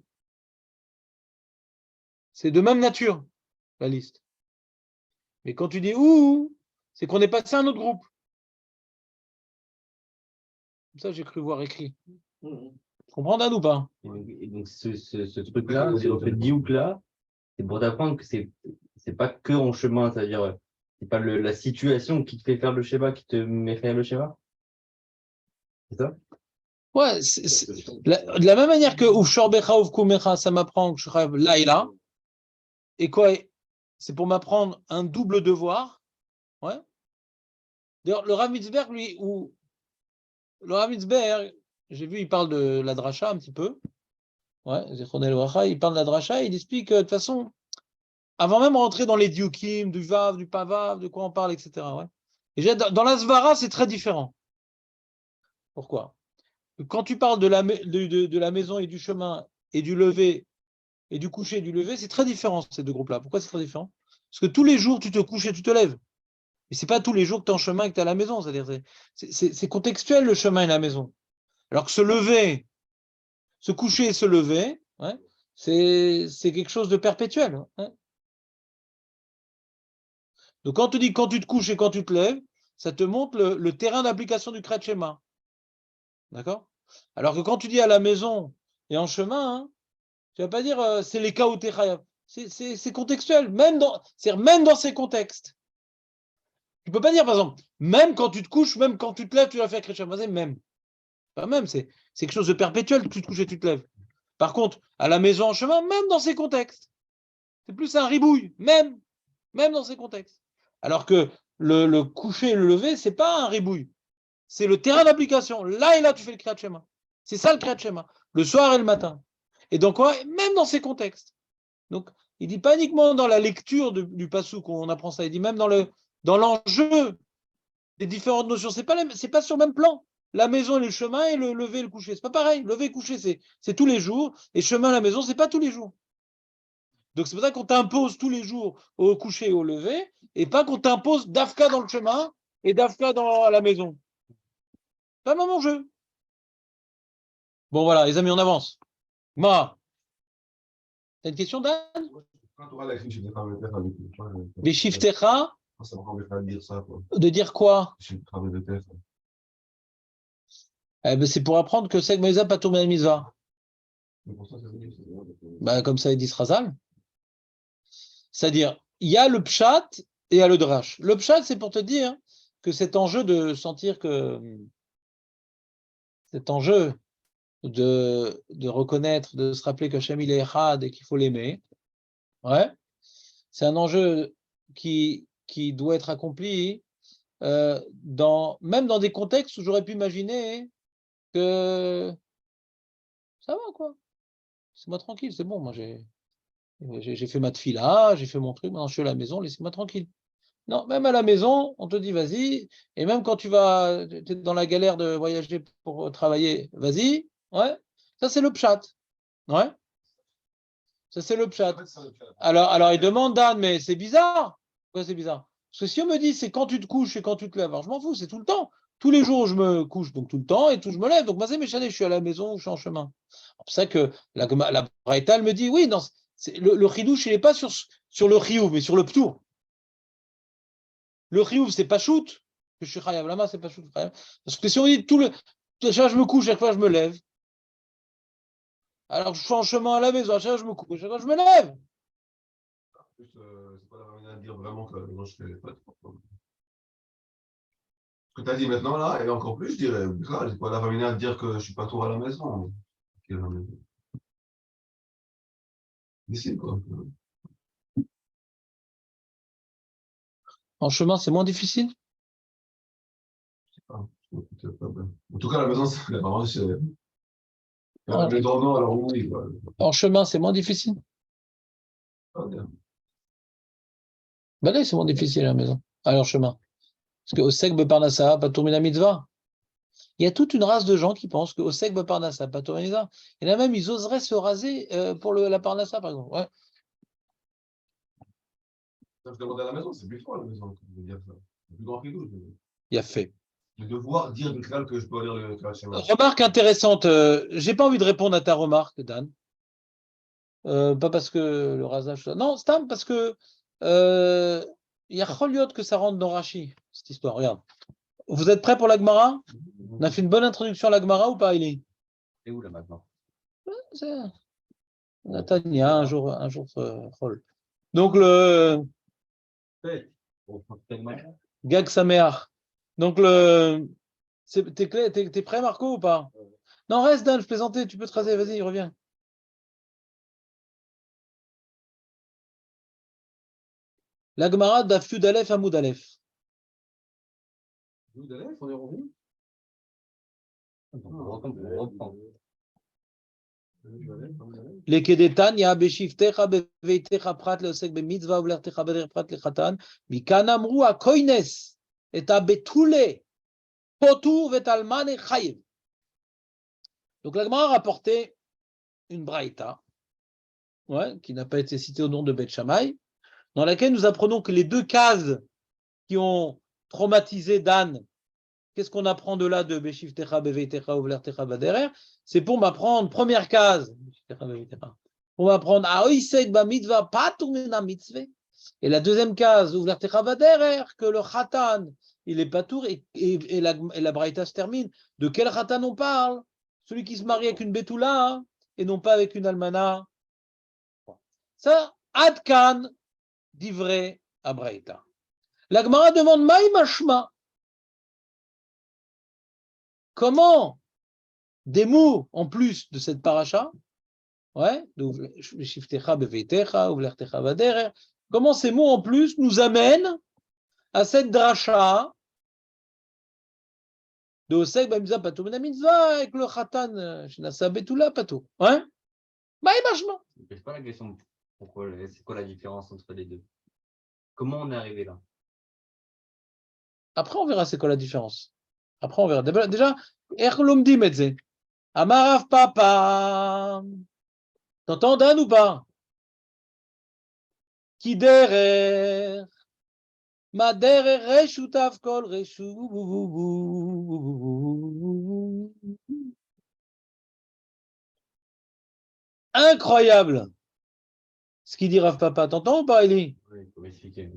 C'est de même nature, la liste. Mais quand tu dis ouh, c'est qu'on est passé à un autre groupe. Comme ça, j'ai cru voir écrit. Tu comprends, Dan, ou pas? Et donc, ce truc-là, le fait de diouk là, c'est pour t'apprendre que c'est pas que en chemin, c'est-à-dire C'est pas la situation qui te fait faire le schéma, qui te met faire le schéma? C'est ça? Ouais, de la même manière que Ufshor Becha Ufkumecha, ça m'apprend que je rêve Laïla. Et quoi? C'est pour m'apprendre un double devoir. Ouais. D'ailleurs, le Rav Mitzberg, lui, ou le Rav Mitzberg, j'ai vu, il parle de la dracha un petit peu. Ouais, Zichronel Bracha, il parle de la dracha, il explique que de toute façon, avant même de rentrer dans les diukim, du vav, du pavav, de quoi on parle, etc. Ouais. Et dans la svara, c'est très différent. Pourquoi? Quand tu parles de la maison et du chemin et du lever et du coucher et du lever, c'est très différent ces deux groupes-là. Pourquoi c'est très différent? Parce que tous les jours, tu te couches et tu te lèves. Et c'est pas tous les jours que tu es en chemin et que tu es à la maison. C'est-à-dire, c'est contextuel le chemin et la maison. Alors que se lever, se coucher et se lever, ouais, c'est quelque chose de perpétuel. Ouais. Donc quand tu dis quand tu te couches et quand tu te lèves, ça te montre le terrain d'application du Kriyat Shema. D'accord? Alors que quand tu dis à la maison et en chemin, hein, tu vas pas dire c'est les cas où tu es chayav. C'est contextuel, même dans ces contextes. Tu peux pas dire, par exemple, même quand tu te couches, même quand tu te lèves, tu vas faire Kriyat Shema. C'est même. Pas même, c'est quelque chose de perpétuel, tu te couches et tu te lèves. Par contre, à la maison en chemin, même dans ces contextes, c'est plus un ribouille, même dans ces contextes. Alors que le coucher et le lever, c'est pas un ribouille. C'est le terrain d'application. Là et là, tu fais le Kriyat Shema. C'est ça le Kriyat Shema. Le soir et le matin. Et donc, ouais, même dans ces contextes. Donc, il dit pas uniquement dans la lecture du passou qu'on apprend ça. Il dit même dans l'enjeu des différentes notions. C'est pas sur le même plan. La maison et le chemin et le lever et le coucher. C'est pas pareil. Lever et coucher, c'est tous les jours. Et chemin à la maison, c'est pas tous les jours. Donc, c'est pour ça qu'on t'impose tous les jours au coucher et au lever, et pas qu'on t'impose d'Afka dans le chemin et d'Afka dans la maison. Pas le même enjeu. Bon, voilà, les amis, on avance. Ma, t'as une question, Dan? Quand tu auras la fiche, je vais faire le test avec lui. Les Shiftecha, Ça me permet de dire ça, quoi. de dire quoi? Je travaille de test. Eh ben, c'est pour apprendre que Seg Moïsa pas tourné la mitzvah. C'est pour ça que Ben, comme ça, il dit Srazal. C'est-à-dire, il y a le pshat et il y a le drash. Le pshat, c'est pour te dire que cet enjeu de sentir que cet enjeu de reconnaître, de se rappeler que Hashem il est Echad et qu'il faut l'aimer, ouais, c'est un enjeu qui doit être accompli même dans des contextes où j'aurais pu imaginer que ça va, quoi. C'est moi tranquille, c'est bon, moi j'ai fait ma tefila, j'ai fait mon truc, maintenant je suis à la maison, laissez-moi tranquille. Non, même à la maison, on te dit vas-y, et même quand tu es dans la galère de voyager pour travailler, vas-y, ouais, ça c'est le pshat, ouais, ça c'est le pshat. Alors il demande Dan, mais c'est bizarre. Pourquoi c'est bizarre? Parce que si on me dit c'est quand tu te couches et quand tu te lèves, alors je m'en fous, c'est tout le temps. Tous les jours je me couche, donc tout le temps, et tout je me lève. Donc c'est méchané, je suis à la maison ou je suis en chemin. C'est pour ça que la Braïta, elle me dit, oui, non, le chidouche, il n'est pas sur le chiyuv, mais sur le ptour. Le chiyuv, c'est pas shoot, que je suis chayav lama, c'est pas shoot. Parce que si on dit chaque fois je me couche, chaque fois je me lève, alors je suis en chemin à la maison, chaque fois je me couche, chaque fois je me lève. Plus, c'est pas la manière de dire vraiment que non, je fais pas trop. Ce que tu as dit maintenant, là, et encore plus, je dirais, c'est pas la manière de dire que je suis pas tour à la maison. Ici, quoi. En chemin, c'est moins difficile. En tout cas, la maison, c'est vraiment. Le tournant, alors oui. Quoi. En chemin, c'est moins difficile. Ah, bien. Ben là, c'est moins difficile à la maison, à leur chemin. Parce que Osek Beparnassa, pas tourner la mitzvah. Il y a toute une race de gens qui pensent que Osek Beparnassa, pas tourner la mitzvah. Il y en a même, ils oseraient se raser pour la Parnassa, par exemple. Ouais. Ça, je demandais à la maison, c'est plus fort à la maison, de dire ça. C'est plus grand que nous. Il y a fait. De devoir dire du Kral que je peux lire le Kral Shema. Remarque intéressante. J'ai pas envie de répondre à ta remarque, Dan. Pas parce que le rasage. Non, Stam, parce que il y a Choliot que ça rentre dans Rashi, cette histoire. Regarde. Vous êtes prêts pour la Gemara? On a fait une bonne introduction à la Gemara ou pas, Eli? C'est où là maintenant? Natania, un jour Chol. Donc le. Gag Sameach. Donc, t'es prêt, Marco, ou pas? Non, reste, Dan, je plaisantais, tu peux te raser, vas-y, reviens. La Gemara d'Af Yud Aleph Amoud Aleph. On est revenu. Lekedetanya beshivtecha beveitecha prat leosek bemitzvah ulertecha beder prat lechatan mikan amru akoines et abetule potur vetalman chayev. Donc la Gemara a rapporté une braïta, qui n'a pas été citée au nom de Beth Shammai, dans laquelle nous apprenons que les deux cases qui ont traumatisé Dan, qu'est-ce qu'on apprend de là de Beshivtecha beveitecha ulertecha beder? C'est pour m'apprendre, première case, on va prendre Aoisek ba mitzvah patur mina mitzvah. Et la deuxième case, Uvertecha baderer, que le Khatan, il est patour, et la braïta se termine. De quel Khatan on parle? Celui qui se marie avec une Betula, et non pas avec une Almana. Ça, Adkan, divrei à braïta. La Gemara demande Maï mashma. Comment des mots en plus de cette paracha? Comment ces mots en plus nous amènent à cette dracha de Osek Bamizah Patou Mena Mitzvah avec le Khatan Shnasa Betula Patou. Maïmachma. C'est pas la question. Pourquoi, c'est quoi la différence entre les deux? Comment on est arrivé là? Après, on verra c'est quoi la différence. Après, on verra. Déjà, Erlomdim Metzé. Amarav Papa. T'entends Dan ou pas? Qui derer, ma derer reshut avkol reshut. Incroyable. Ce qu'il dit Rav Papa, t'entends ou pas, Eli? Oui, il faut m'expliquer.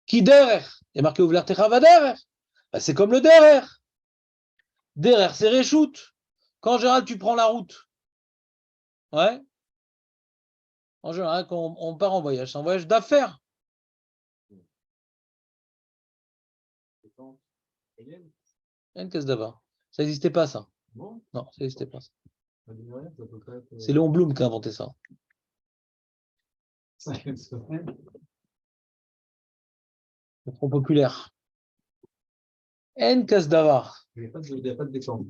Qui derer? Il y a marqué ouvler techa va derer. C'est comme le derer. Derer, c'est reshut. Quand en général tu prends la route, en général, quand on part en voyage, c'est un voyage d'affaires. Une caisse d'avant. Ça n'existait pas, ça. Non, ça n'existait pas. C'est Léon Blum qui a inventé ça. C'est trop populaire. Une caisse d'avant. Il n'y a pas de détente.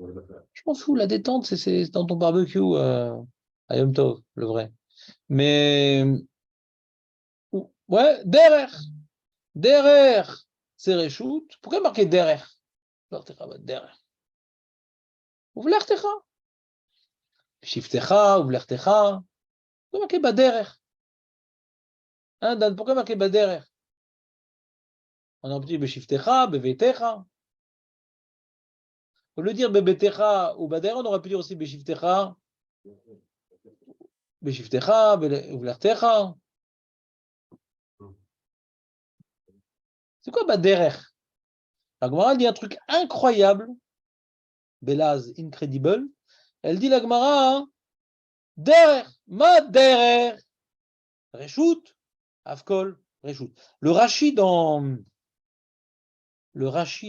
Je m'en fous, la détente, c'est dans ton barbecue à Yom Tov, le vrai. Mais, derer. Derer, c'est reshoot. Pourquoi marquer derer? Derer. Ouvlertecha. Shiftecha, ouvlertecha. Pourquoi marquer baderer? Dan, pourquoi marquer baderer? On a dit beshiftecha, bevetecha. Au lieu de dire bebetecha ou baderer, on aurait pu dire aussi beshiftecha, beshiftecha, ouvlertecha. C'est quoi baderer? La Gemara dit un truc incroyable. Belaz, incredible. Elle dit la Gemara, derer, ma derer. Reshut, Avkol, Reshut. Le Rashi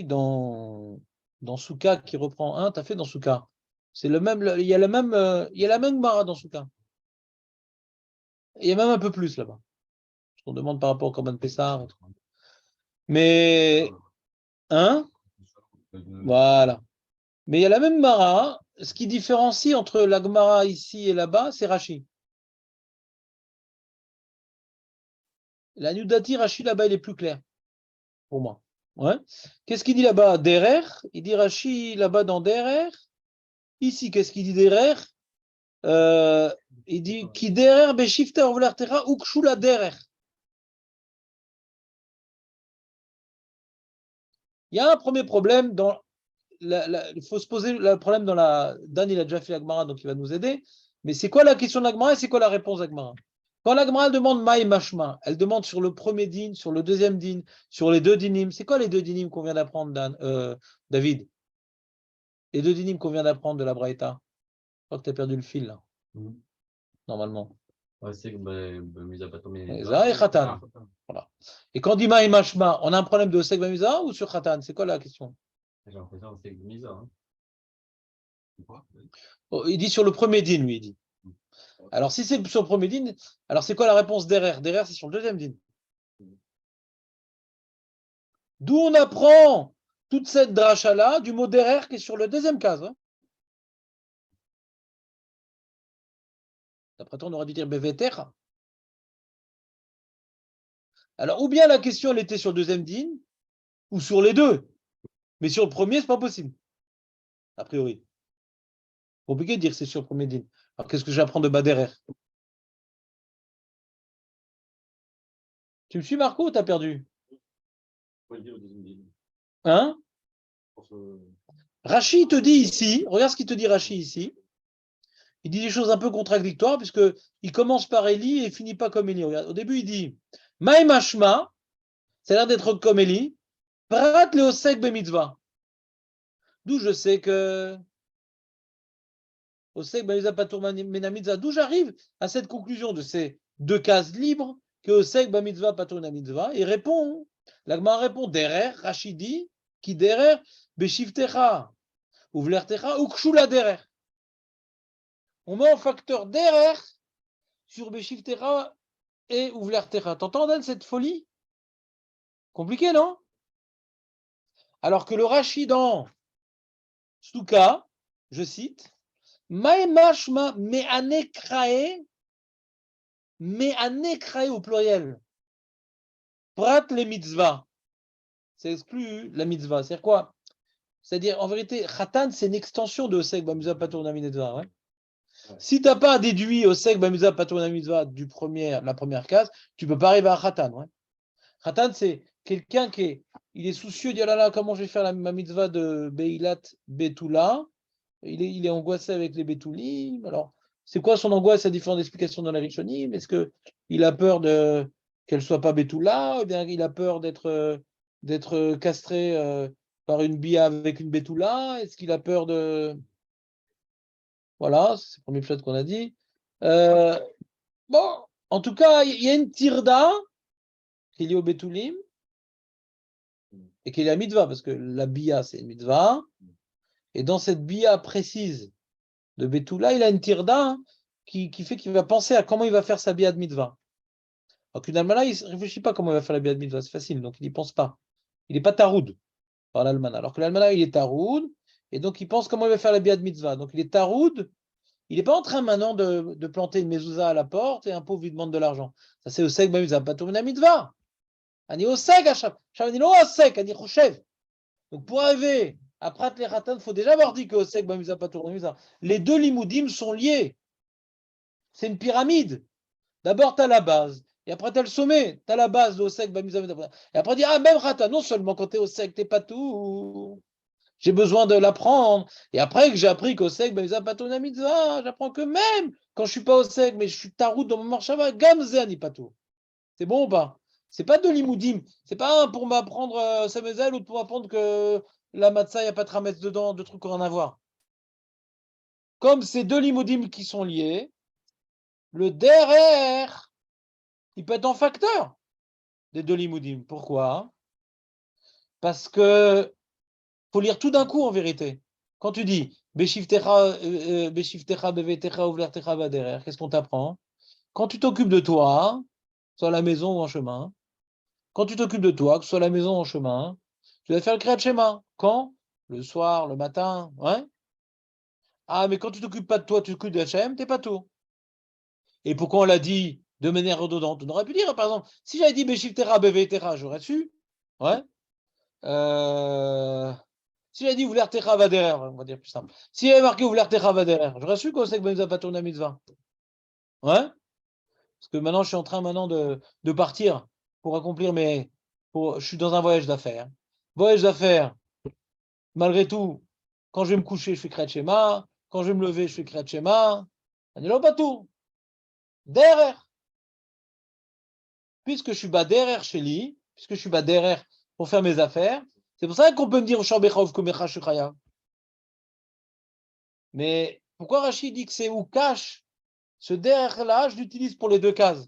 dans Souka qui reprend un, t'as fait dans Souka. C'est le même, il y a la même Gemara dans Souka. Il y a même un peu plus là-bas. On demande par rapport au Korban Pessar. Mais, voilà. Mais il y a la même Gemara. Ce qui différencie entre la Gemara ici et là-bas, c'est Rashi. La Nudati, Rashi là-bas, il est plus clair pour moi. Qu'est-ce qu'il dit là-bas? Derer. Il dit Rashi là-bas dans Derer. Ici, qu'est-ce qu'il dit Derer? Il dit Ki Derer beshifter ovlertera ukshula Derer. Il y a un premier problème dans il faut se poser le problème dans la. Dan, il a déjà fait la Gemara, donc il va nous aider. Mais c'est quoi la question de la Gemara et c'est quoi la réponse de la Gemara? Quand la Gemara demande Maï Mashma, elle demande sur le premier din, sur le deuxième din, sur les deux dinim. C'est quoi les deux dinim qu'on vient d'apprendre, David? Les deux dinim qu'on vient d'apprendre de la Braïta. Je crois que tu as perdu le fil, là. Normalement. Ouais, c'est que Bamisa pas tombé. Meza et Khatan. Voilà. Et quand on dit Maï Mashma, on a un problème de Osek Bamisa ou sur Khatan? C'est quoi la question? J'ai l'impression que c'est Misa. Hein. Oh, il dit sur le premier din, lui, il dit. Alors, si c'est sur le premier din, alors c'est quoi la réponse derrière? Derrière, c'est sur le deuxième din. D'où on apprend toute cette dracha-là du mot derrière qui est sur le deuxième case. Hein. D'après toi, on aurait dû dire Beveter. Alors, ou bien la question, elle était sur le deuxième din, ou sur les deux. Mais sur le premier, c'est pas possible. A priori. Compliqué de dire que c'est sur le premier din. Alors, qu'est-ce que j'apprends de Baderer? Tu me suis, Marco, ou t'as perdu? Hein? Rachi te dit ici, regarde ce qu'il te dit Rachi ici. Il dit des choses un peu contradictoires, puisque il commence par Eli et finit pas comme Eli. Regarde, au début, il dit Maïmashma, ça a l'air d'être comme Eli, Prat leosek bemitzvah. D'où je sais que Osek bemitzvah patur menamitzvah. D'où j'arrive à cette conclusion de ces deux cases libres que Osek bemitzvah patur menamitzvah. Il répond, l'Agma répond derer, Rachidi, qui derer, beshivtecha, uvlertecha, ukshula derer. On met en facteur derer sur beshivtecha et uvlertecha. T'entends, Dan, cette folie? Compliqué, non? Alors que le Rashi dans Stuka, je cite, Maemashma me'anekrae au pluriel. Prat le mitzvah. C'est exclu la mitzvah. C'est quoi? C'est-à-dire, en vérité, Khatan, c'est une extension de Osek Bamuzah Patour Mitzvah. Ouais. Si tu n'as pas déduit Osek Bamuzah Patour Mitzvah la première case, tu ne peux pas arriver à Khatan. Ouais. Khatan, c'est quelqu'un il est soucieux, il dit, oh là là, comment je vais faire ma mitzvah de Beilat Betula? Il est angoissé avec les Betoulim. Alors, c'est quoi son angoisse? Il y a différentes explications dans la Rishonim. Est-ce qu'il a peur qu'elle ne soit pas Betula? Ou bien il a peur d'être castré par une bia avec une Betula? Est-ce qu'il a peur de... Voilà, c'est le premier pshat qu'on a dit. Bon, en tout cas, il y a une tirda qui est liée au Betoulim et qui est la mitzvah, parce que la bia, c'est une mitzvah. Et dans cette bia précise de Betula, il a une tirda hein, qui fait qu'il va penser à comment il va faire sa bia de mitzvah. Alors qu'une almana, il ne réfléchit pas comment il va faire la bia de mitzvah, c'est facile, donc il n'y pense pas. Il n'est pas taroud par l'almana. Alors que l'almana, il est taroud, et donc il pense comment il va faire la bia de mitzvah. Donc il est taroud, il n'est pas en train maintenant de planter une mezouza à la porte et un pauvre lui demande de l'argent. Ça c'est osek bamizah, pas tourner la mitzvah. Ani osek achab, ani lo osek, ani choshev. Donc pour arriver à Prat les Ratan, il faut déjà avoir dit que osek bamizah, pas tourner la mitzvah. Les deux limoudim sont liés. C'est une pyramide. D'abord, tu as la base. Et après, tu as le sommet. Tu as la base de Osek, Bamizah. Et après, tu dis, ah, même Rata, non seulement quand tu es Osek, tu n'es pas tout. J'ai besoin de l'apprendre. Et après que j'ai appris qu'Osek, Bamizah, Patou, Mitzvah, j'apprends que même quand je ne suis pas Osek, mais je suis tarout dans mon marchava, Gamze, ni Patou. C'est bon ou pas? C'est pas de l'imoudim. C'est pas un pour m'apprendre Samezel ou pour m'apprendre que la matzah, il n'y a pas de ramettre dedans, de trucs rien à voir. Comme c'est deux limoudim qui sont liés, le derrière, il peut être en facteur des deux limoudim. Pourquoi? Parce que faut lire tout d'un coup en vérité. Quand tu dis Beshiftecha, Bevetecha, Uvlertecha, Baderer, qu'est-ce qu'on t'apprend? Quand tu t'occupes de toi, soit à la maison ou en chemin, quand tu t'occupes de toi, que ce soit à la maison ou en chemin, tu vas faire le Kriyat Shema. Quand? Le soir, le matin, ouais? Ah, mais quand tu t'occupes pas de toi, tu t'occupes de Hachem, t'es pas tout. Et pourquoi on l'a dit de manière redondante? On aurait pu dire, par exemple, si j'avais dit Beshiftecha, Bevetecha, j'aurais su, ouais? Si j'avais dit ouvrir Techa Vaderer, on va dire plus simple. Si j'avais marqué ouvrir Techa Vaderer, j'aurais su qu'on sait que Benza pas tourné à mitzvah. Ouais? Parce que maintenant, je suis en train de partir pour accomplir je suis dans un voyage d'affaires. Voyage d'affaires, malgré tout, quand je vais me coucher, je fais Kriyat Shema. Quand je vais me lever, je fais Kriyat Shema. Anilo pas tout. Derrière. Puisque je suis bas derrière chez lui, puisque je suis bas derrière pour faire mes affaires, c'est pour ça qu'on peut me dire Shambechov Komecha Shukaya. Mais pourquoi Rachid dit que c'est ou cache Ce derrière-là, je l'utilise pour les deux cases.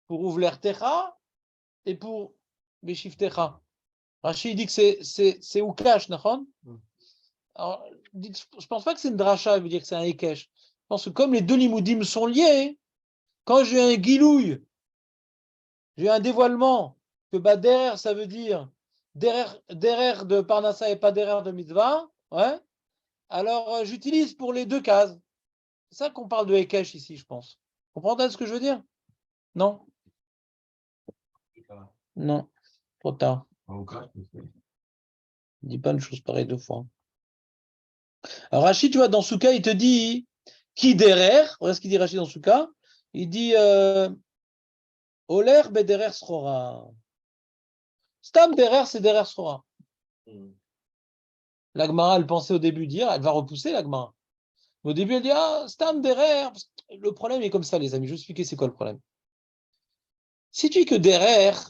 Pour ouvrir techa et pour Beshif techa. Rachid dit que c'est Ukash, nachon? Alors, je pense pas que c'est une dracha, il veut dire que c'est un Ekesh. Je pense que comme les deux limoudim sont liés, quand j'ai un guilouille, j'ai un dévoilement, que bah, derrière, ça veut dire derrière de Parnassa et pas derrière de mitzvah, ouais, alors j'utilise pour les deux cases. C'est ça qu'on parle de Ekesh ici, je pense. Vous comprenez ce que je veux dire? Non? Non, trop tard. Il dit pas une chose pareille deux fois. Alors Rachid, tu vois, dans Souka, il te dit qui derrière, voilà ce qu'il dit Rachid dans Souka, il dit Oler bederer srora. Stam derrière, c'est derrière srora. L'Agmara, elle pensait au début dire, elle va repousser l'Agmara. Au début, elle dit ah, Stam derrière. Le problème est comme ça, les amis. Je vais vous expliquer c'est quoi le problème. Si tu dis que derrière,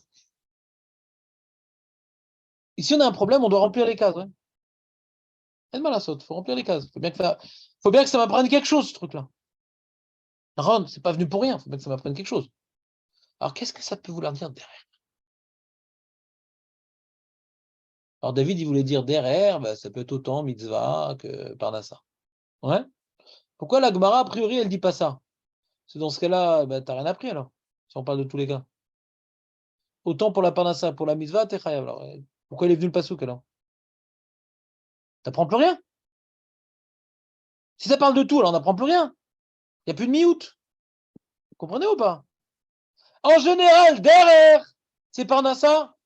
ici on a un problème, on doit remplir les cases. Ouais. Elle m'a la saute, il faut remplir les cases. Faut bien que ça m'apprenne quelque chose, ce truc-là. Ron, c'est pas venu pour rien, il faut bien que ça m'apprenne quelque chose. Alors, qu'est-ce que ça peut vouloir dire derrière? Alors, David, il voulait dire derrière, bah, ça peut être autant mitzvah que parnassa. Ouais? Pourquoi la Gemara, a priori, elle dit pas ça? C'est dans ce cas-là, bah, t'as rien appris alors, si on parle de tous les cas. Autant pour la parnassa, pour la mitzvah, t'es chayav. Alors, pourquoi il est venu le pasouk alors? T'apprends plus rien? Si ça parle de tout, alors on n'apprend plus rien. Il n'y a plus de mi-août. Vous comprenez ou pas? En général, derrière, c'est parnassa.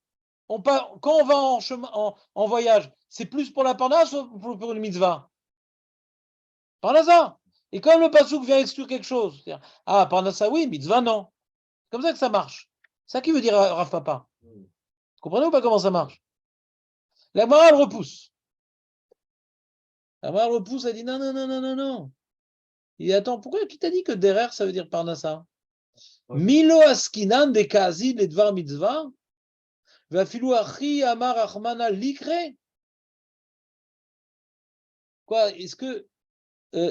Quand on va en, chemin, en voyage, c'est plus pour la parnasse ou pour une mitzvah? Parnassa. Et comme le pasouk vient exclure quelque chose, ah, parnassa oui, mitzvah non. C'est comme ça que ça marche. C'est ça qui veut dire Rav Papa. Vous comprenez ou pas comment ça marche? La morale repousse. La morale repousse, elle dit non, non, non, non, non, non. Il dit attends, pourquoi qui t'a dit que derrière ça veut dire parnassa? Milo askinan de kazi le dvar mitzvah, vafilu achi amar achmana likre. Quoi, est-ce que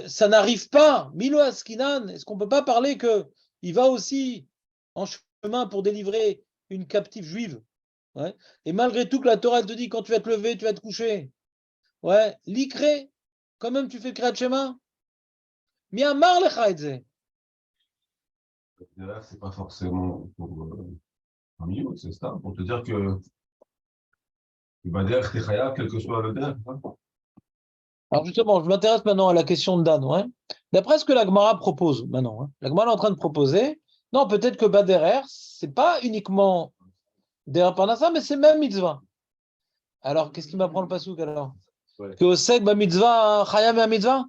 ça n'arrive pas? Milo askinan, est-ce qu'on ne peut pas parler que il va aussi en chemin pour délivrer une captive juive? Ouais. Et malgré tout que la Torah te dit quand tu vas te lever, tu vas te coucher. Ouais, l'ikre, quand même tu fais Kriyat Shema. Mi amar lecha et ze. Derrière, c'est pas forcément pour un milieu, c'est ça, pour te dire que derrière, t'es chayav, quel que soit le derrière. Hein. Alors justement, je m'intéresse maintenant à la question de Dan. Ouais. D'après ce que la Gemara propose maintenant, hein, la Gemara est en train de proposer, non, peut-être que Baderer, c'est pas uniquement derrière Parnassa, mais c'est même mitzvah. Alors, qu'est-ce qui m'apprend le pasouk alors? Ouais. Que Osek, ba mitzvah, Chayam et mitzvah?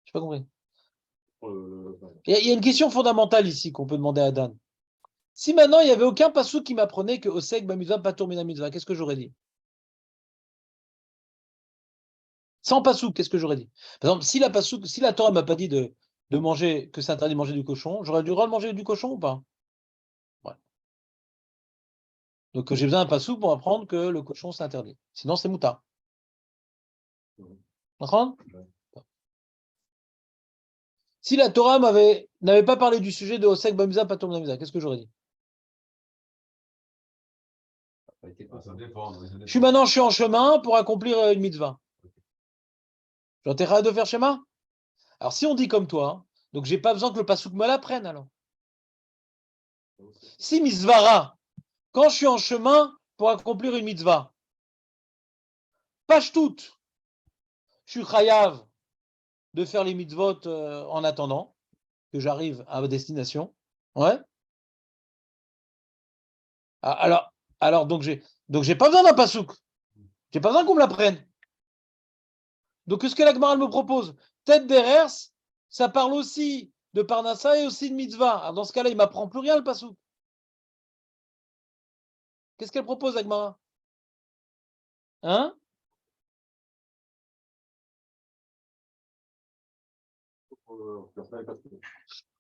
Je n'ai pas compris. Il y a une question fondamentale ici qu'on peut demander à Dan. Si maintenant il n'y avait aucun pasouk qui m'apprenait que Osek, ba mitzvah, Patour mina mitzvah, qu'est-ce que j'aurais dit? Sans pasouk, qu'est-ce que j'aurais dit? Par exemple, si la Torah m'a pas dit de manger, que c'est interdit de manger du cochon, j'aurais dû le droit de manger du cochon ou pas? Ouais. Donc j'ai besoin d'un pasouk pour apprendre que le cochon c'est interdit. Sinon c'est mouta. D'accord? Si la Torah n'avait pas parlé du sujet de Osek Bamiza Patoum Bamiza, qu'est-ce que j'aurais dit? Ça dépend. Je suis en chemin pour accomplir une mitzvah. J'en t'ai de faire schéma? Alors si on dit comme toi, donc j'ai pas besoin que le pasouk me l'apprenne alors. Si mitzvara, quand je suis en chemin pour accomplir une mitzvah, page toute, je suis chayav de faire les mitzvot en attendant que j'arrive à ma destination. Ouais. Alors donc j'ai pas besoin d'un pasouk. J'ai pas besoin qu'on me l'apprenne. Donc ce que la Gemara me propose, tête derrière, ça parle aussi de Parnassa et aussi de mitzvah. Alors dans ce cas-là, il m'apprend plus rien le pasouk. Qu'est-ce qu'elle propose, la Gemara? Hein?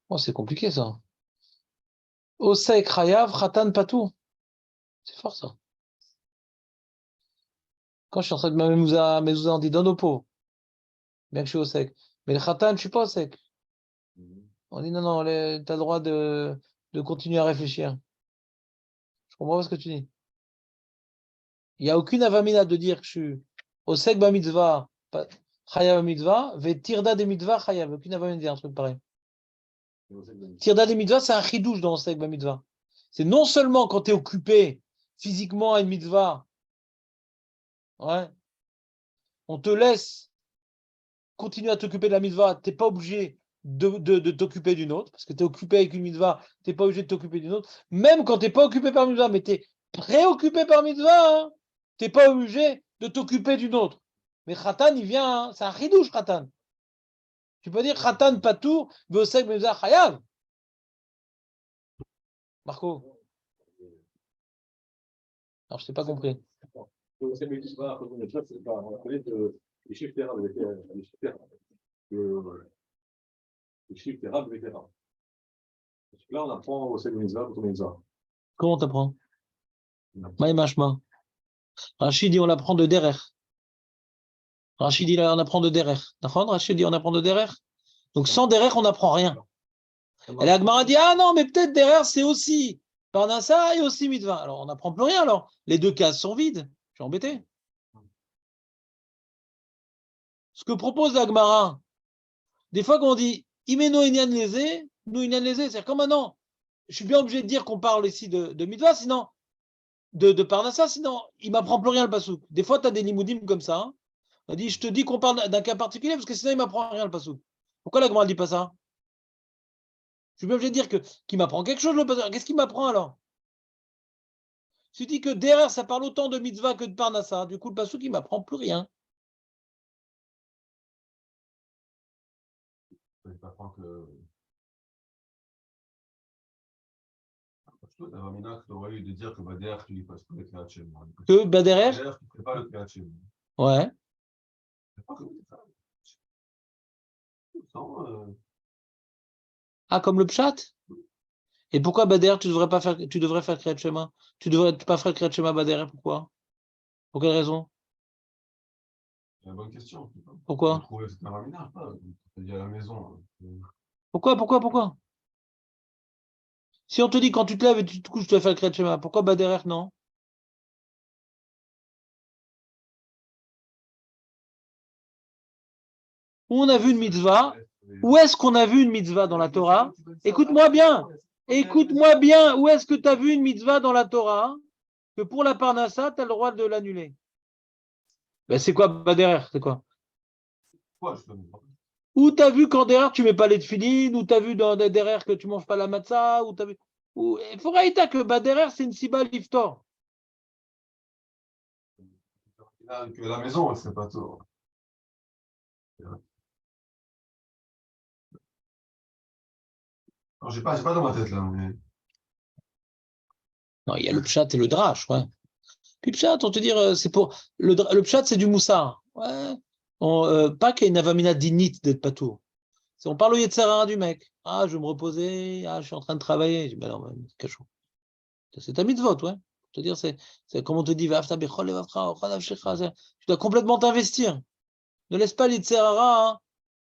Oh, c'est compliqué ça. Osek Chayav, Khatan Patou. C'est fort ça. Quand je suis en train de me mezouza, on dit donne au pot. Bien que je suis Osek. Mais le Khatan, je suis pas Osek. On dit non, tu as le droit de continuer à réfléchir. Je comprends pas ce que tu dis. Il n'y a aucune avamina de dire que je suis osek ba mitzvah, chayav mitzvah, ve tirda de mitzvah chayav. Aucune avamina de dire un truc pareil. Tirda de mitzvah, c'est un chidouche dans osek ba mitzvah. C'est non seulement quand tu es occupé physiquement à une mitzvah, ouais, on te laisse continuer à t'occuper de la mitzvah, tu n'es pas obligé de t'occuper d'une autre, parce que tu es occupé avec une mitzvah, tu n'es pas obligé de t'occuper d'une autre. Même quand tu n'es pas occupé par mitzvah, mais tu es préoccupé par mitzvah, hein, tu n'es pas obligé de t'occuper d'une autre. Mais Khatan, il vient, hein, c'est un chidouche, Khatan. Tu peux dire Khatan patour, veosek mitzvah chayav. Marco, alors je t'ai pas compris. Là, on apprend au Mitzvah, Comment t'apprends? Maïmashma. Rachid dit on apprend de derer. Rachid dit on apprend de derer. Rachid dit on apprend de derer. Donc sans derer, on n'apprend rien. Et la Gemara dit ah non, mais peut-être derer, c'est aussi Parnassa et aussi mitzvah. Alors on n'apprend plus rien alors. Les deux cases sont vides. Je suis embêté. Ce que propose la Gemara, des fois quand on dit Imeno Inyan Leze, nous Inyan Leze, c'est-à-dire comme maintenant, je suis bien obligé de dire qu'on parle ici de mitzvah, sinon, de Parnassa, sinon il m'apprend plus rien le pasouk. Des fois, tu as des limoudim comme ça. Hein. On dit, je te dis qu'on parle d'un cas particulier parce que sinon il m'apprend rien le pasouk. Pourquoi la Gemara ne dit pas ça? Je suis bien obligé de dire qu'il m'apprend quelque chose le pasouk. Qu'est-ce qu'il m'apprend alors? Tu dis que derrière ça parle autant de mitzvah que de Parnassa. Du coup, le pasouk il m'apprend plus rien. Je t'apprends que. Avamina, tu aurais eu de dire que derrière, tu ne passes pas le Kriyat Shema. Que derrière? Derrière, tu ne fais pas le Kriyat Shema. Ouais. C'est pas comme ça. Ah, comme le pshat? Et pourquoi Bader, tu devrais faire Kriyat Shema? Tu devrais pas faire Kriyat Shema Bader, pourquoi? Pour quelle raison? C'est une bonne question. Pourquoi? Trouver c'est un raminage, pas. C'est-à-dire à la maison. Pourquoi? Si on te dit quand tu te lèves et tu te couches, tu dois faire le Kriyat Shema, pourquoi Bader, non? Où on a vu une mitzvah? Où est-ce qu'on a vu une mitzvah dans la Torah? Écoute-moi bien. Écoute-moi bien. Où est-ce que tu as vu une mitzvah dans la Torah que pour la Parnassa, tu as le droit de l'annuler? Ben, c'est quoi Bader? C'est quoi? Où tu as vu quand derrière tu mets pas les tefilines? Où tu as vu derrière que tu manges pas la matzah? Où tu as vu? Il faut que Bader, c'est une siba liftor. Que la maison, c'est pas tout. J'ai pas dans ma tête là. Mais... Non, il y a le pshat et le drash, ouais. Puis pshat, on te dire, c'est pour le pshat, c'est du moussard. Ouais. Pas qu'il y ait une avamina d'init d'être patour. On parle au Yetzirah du mec. Ah, je vais me reposer. Ah, je suis en train de travailler. Je dis, ben non, cachot. C'est ta mitzvot, ouais. Te dire, c'est comme on te dit, tu dois complètement t'investir. Ne laisse pas l'Yetzirah hein,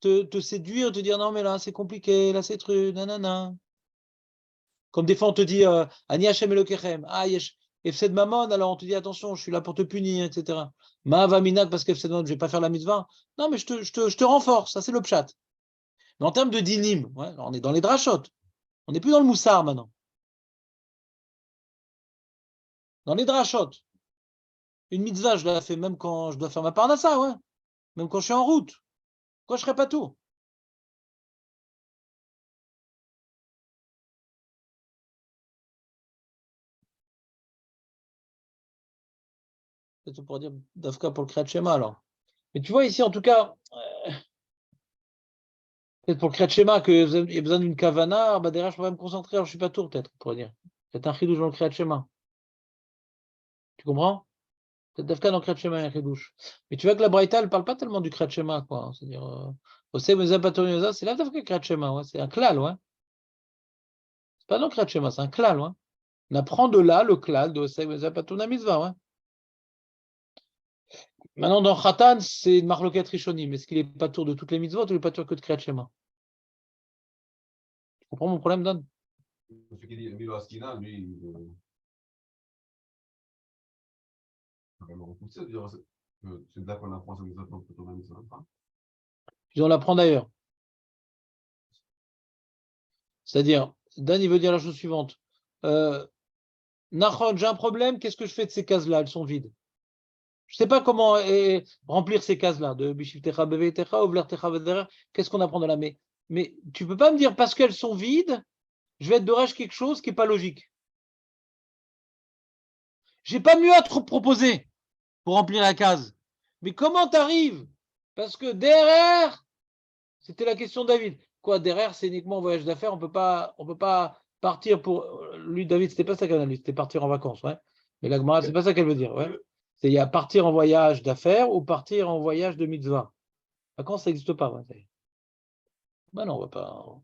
te séduire, te dire, non, mais là, c'est compliqué, là, c'est truc, nanana. Comme des fois, on te dit, Ani Hashem Elokechem. Ah, Efsed Mamon, alors on te dit, attention, je suis là pour te punir, etc. Ma Vaminak, parce qu'Efsed Mamon, je ne vais pas faire la mitzvah. Non, mais je te renforce, ça, c'est le pshat. Mais en termes de dinim, ouais, on est dans les drachot. On n'est plus dans le moussard maintenant. Dans les drachot. Une mitzvah, je la fais même quand je dois faire ma parnassa, ouais. Même quand je suis en route. Quoi, je ne ferai pas tout. Peut-être on pourrait dire d'Afka pour le Kriyat Shema alors. Mais tu vois ici, en tout cas, peut-être pour le Kriyat Shema, qu'il y a besoin d'une kavana, bah derrière, je pourrais me concentrer, alors je ne suis pas tout, peut-être, on pourrait dire. C'est un chidouche dans le Kriyat Shema. Tu comprends? Peut-être d'Afka dans le Kriyat Shema, il y a un chidouche. Mais tu vois que la Braïta, elle ne parle pas tellement du Kriyat Shema, quoi. Hein. C'est-à-dire, c'est là d'Afka le Kriyat Shema, ouais. C'est un klal, ouais. C'est pas dans le Kriyat Shema, c'est un klal, ouais. On apprend de là le klal de Oseh Mezapatouna Mitzvah, ouais. Maintenant, dans Khatan, c'est une marloquette rishonim. Est-ce qu'il est pas tour de toutes les mitzvot ou il est pas tour que de Kriyat Shema? comprends mon problème, Don? Celui qui dit Milo Askina, lui, il a vraiment repoussé de dire que c'est de là qu'on apprend ce que nous appelons plutôt même ça. Puis on l'apprend d'ailleurs. C'est-à-dire, Dan, il veut dire la chose suivante. Nachon, j'ai un problème, qu'est-ce que je fais de ces cases-là? Elles sont vides. Je ne sais pas comment remplir ces cases-là, de Bishivtecha, Bevetecha, Ovlertecha, Vederer, qu'est-ce qu'on apprend de là? Mais tu ne peux pas me dire, parce qu'elles sont vides, je vais être d'orage quelque chose qui n'est pas logique. Je n'ai pas mieux à te proposer pour remplir la case. Mais comment tu arrives? Parce que derrière, c'était la question de David. Quoi, derrière, c'est uniquement un voyage d'affaires, on peut pas partir pour. Lui, David, c'était pas ça qu'elle a dit, c'était partir en vacances, ouais. Mais la Gemara, c'est pas ça qu'elle veut dire, ouais. C'est il y a partir en voyage d'affaires ou partir en voyage de mitzvah. Vacances, ça n'existe pas, ouais. Ben non, on va pas.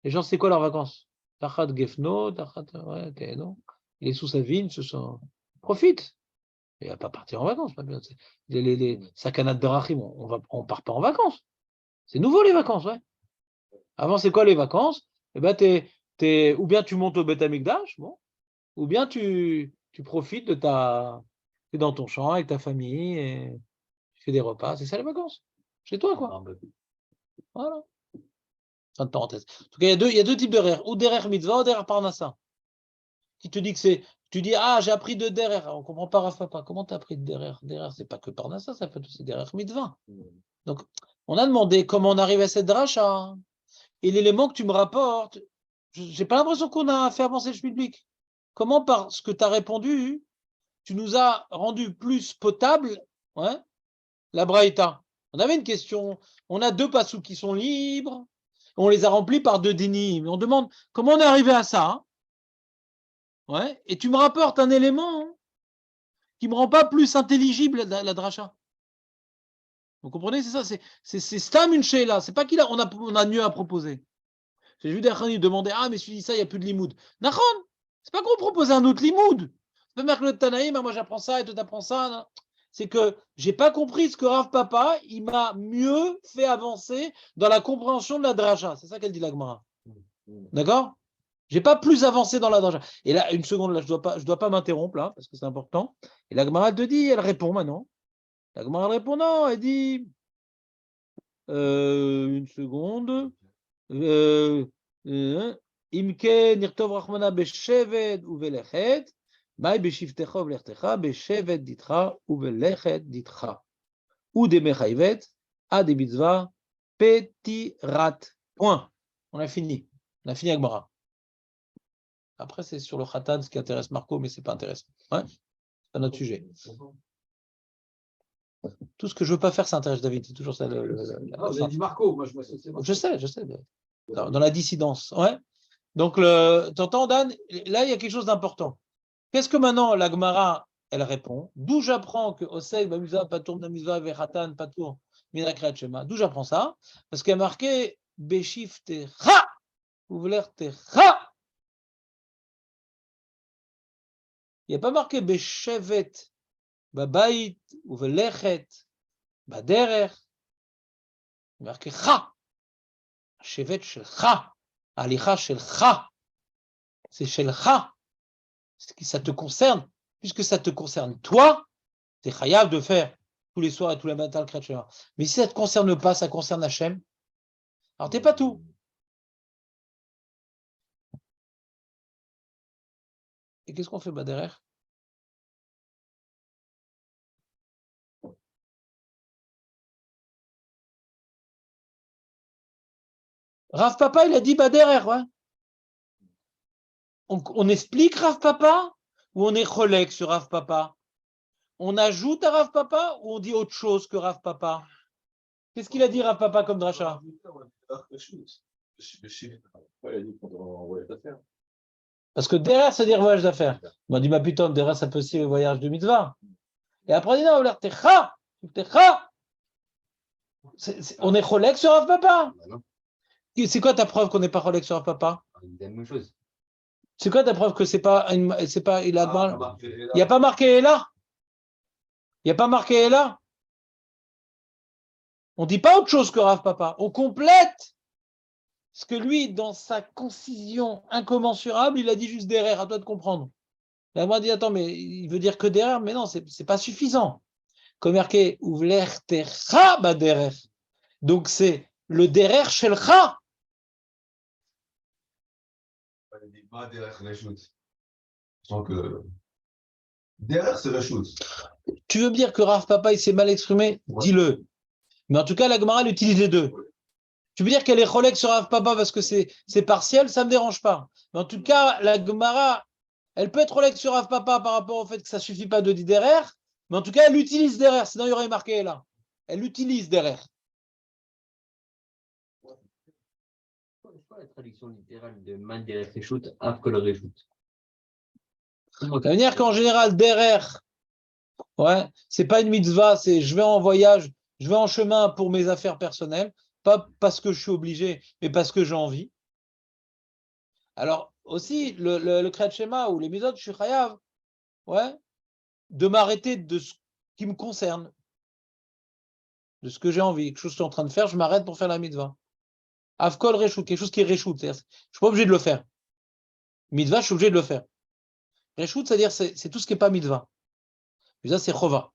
Les gens, c'est quoi leurs vacances? Tachat Gefno, Tachat. Ouais, ok, non. Il est sous sa vigne, profite. Il va pas partir en vacances. Pas bien. Les sakanat de Rachim, on part pas en vacances. C'est nouveau les vacances, ouais. Avant, c'est quoi les vacances? Eh ben, ou bien tu montes au Beth Amikdash, bon, ou bien tu profites de t'es dans ton champ avec ta famille et tu fais des repas. C'est ça les vacances. Chez toi, quoi. Voilà. Fin de parenthèse. En tout cas, il y a deux types de rères. Ou derer mitzvah ou derer parnassa. Qui te dit que c'est. Tu dis, ah, j'ai appris de derer. On ne comprend pas, Rafa, pas. Comment tu as appris de derer? Derer, c'est pas que parnassa, ça peut être aussi derer mitzvah. Donc, on a demandé comment on arrive à cette dracha. Et l'élément que tu me rapportes, je n'ai pas l'impression qu'on a fait avancer le public. Comment, par ce que tu as répondu, tu nous as rendu plus potable, ouais, la braïta? On avait une question, on a deux passous qui sont libres, on les a remplis par deux dinim. On demande comment on est arrivé à ça, hein, ouais, et tu me rapportes un élément, hein, qui ne me rend pas plus intelligible la dracha. Vous comprenez, c'est ça, c'est Stam une sheila, c'est pas on a mieux à proposer. J'ai vu des Khani demander, ah, mais si tu dis ça, il n'y a plus de limoud. Nachon, c'est pas qu'on propose un autre limoud. C'est pas que le Tanaïm, moi j'apprends ça et toi t'apprends ça. Non. C'est que j'ai pas compris ce que Rav Papa, il m'a mieux fait avancer dans la compréhension de la dracha. C'est ça qu'elle dit la Gemara. D'accord? J'ai pas plus avancé dans la dracha. Et là, une seconde, là, je dois pas m'interrompre là, parce que c'est important. Et la Gemara, elle te dit, elle répond maintenant. La Gemara, elle répond non, elle dit, une seconde. Imke nirtov rachmana beshevet uvelechet, mai beshivtecha uvelechtecha beshevet ditra uvelechet ditra, ou de mechayvet a de mitzvah petirat. Point. On a fini. On a fini Agmara. Après, c'est sur le Khatan, ce qui intéresse Marco, mais c'est pas intéressant. Ouais, c'est pas notre sujet. Tout ce que je veux pas faire, ça intéresse David. C'est toujours ça. Vous avez dit Marco, moi je m'associe. Je sais. Dans la dissidence. Ouais. Donc, t'entends, Dan? Là, il y a quelque chose d'important. Qu'est-ce que maintenant la Gemara, elle répond? D'où j'apprends que Osei, Bamisa, Patour, Namisa, Vechatan, Patour, Minakret, Shema. D'où j'apprends ça? Parce qu'il y a marqué Beshif Techa, Ouvler Techa. Il n'y a pas marqué Beshevet, Babait, Ouvelechet, Baderer. Il y a marqué Cha. Shevet Shelcha. Alicha Shelcha. C'est Shelcha. Ça te concerne. Puisque ça te concerne toi, tu es chayav de faire tous les soirs et tous les matins le Kriyat. Mais si ça ne te concerne pas, ça concerne Hachem, alors tu n'es pas tout. Et qu'est-ce qu'on fait derrière? Rav Papa, il a dit derrière, ouais. On explique Rav Papa ou on est cholek sur Rav Papa? On ajoute à Rav Papa ou on dit autre chose que Rav Papa? Qu'est-ce qu'il a dit Rav Papa comme dracha? Parce que derrière, c'est dire voyage d'affaires. On m'a dit, ma putain, derrière, ça peut aussi le voyage de mitzvah. Et après, on dit, non, on est cholek sur Rav Papa. C'est quoi ta preuve qu'on n'est pas cholek sur Rav Papa? La même chose. C'est quoi ta preuve que c'est pas, il n'y a pas marqué là? Il n'y a pas marqué là? On ne dit pas autre chose que Rav Papa. On complète ce que lui, dans sa concision incommensurable, il a dit juste derrière, à toi de comprendre. La moi dit, attends, mais il veut dire que derrière, mais non, c'est pas suffisant. Comme marqué, ouvler techa ba derrière. Donc c'est le derrière shelcha. Il dit pas derrière Reshut. Je sens que derrière, c'est Reshut. Tu veux me dire que Rav Papa, il s'est mal exprimé? Ouais. Dis-le. Mais en tout cas, la Gemara, elle utilise les deux. Ouais. Tu veux dire qu'elle est cholek sur Rav Papa parce que c'est partiel, ça ne me dérange pas. Mais en tout cas, la Gemara, elle peut être cholek sur Rav Papa par rapport au fait que ça ne suffit pas de dire derrière, mais en tout cas, elle utilise derrière, sinon il y aurait marqué là. Elle utilise derrière. C'est quoi la traduction littérale de man derrière Réchout, Avkol Réchout? Ça veut dire qu'en général, derrière, ouais, c'est pas une mitzvah, c'est je vais en voyage, je vais en chemin pour mes affaires personnelles, pas parce que je suis obligé, mais parce que j'ai envie. Alors aussi, le Kriyat Shema ou les mitzvot, je suis chayav, ouais, de m'arrêter de ce qui me concerne, de ce que j'ai envie, quelque chose que je suis en train de faire, je m'arrête pour faire la mitzvah. Avkol Reshut, quelque chose qui est Reshut, c'est-à-dire, je suis pas obligé de le faire. Mitzvah, je suis obligé de le faire. Reshut, c'est-à-dire c'est tout ce qui n'est pas mitzvah. Mitzvah, c'est chova.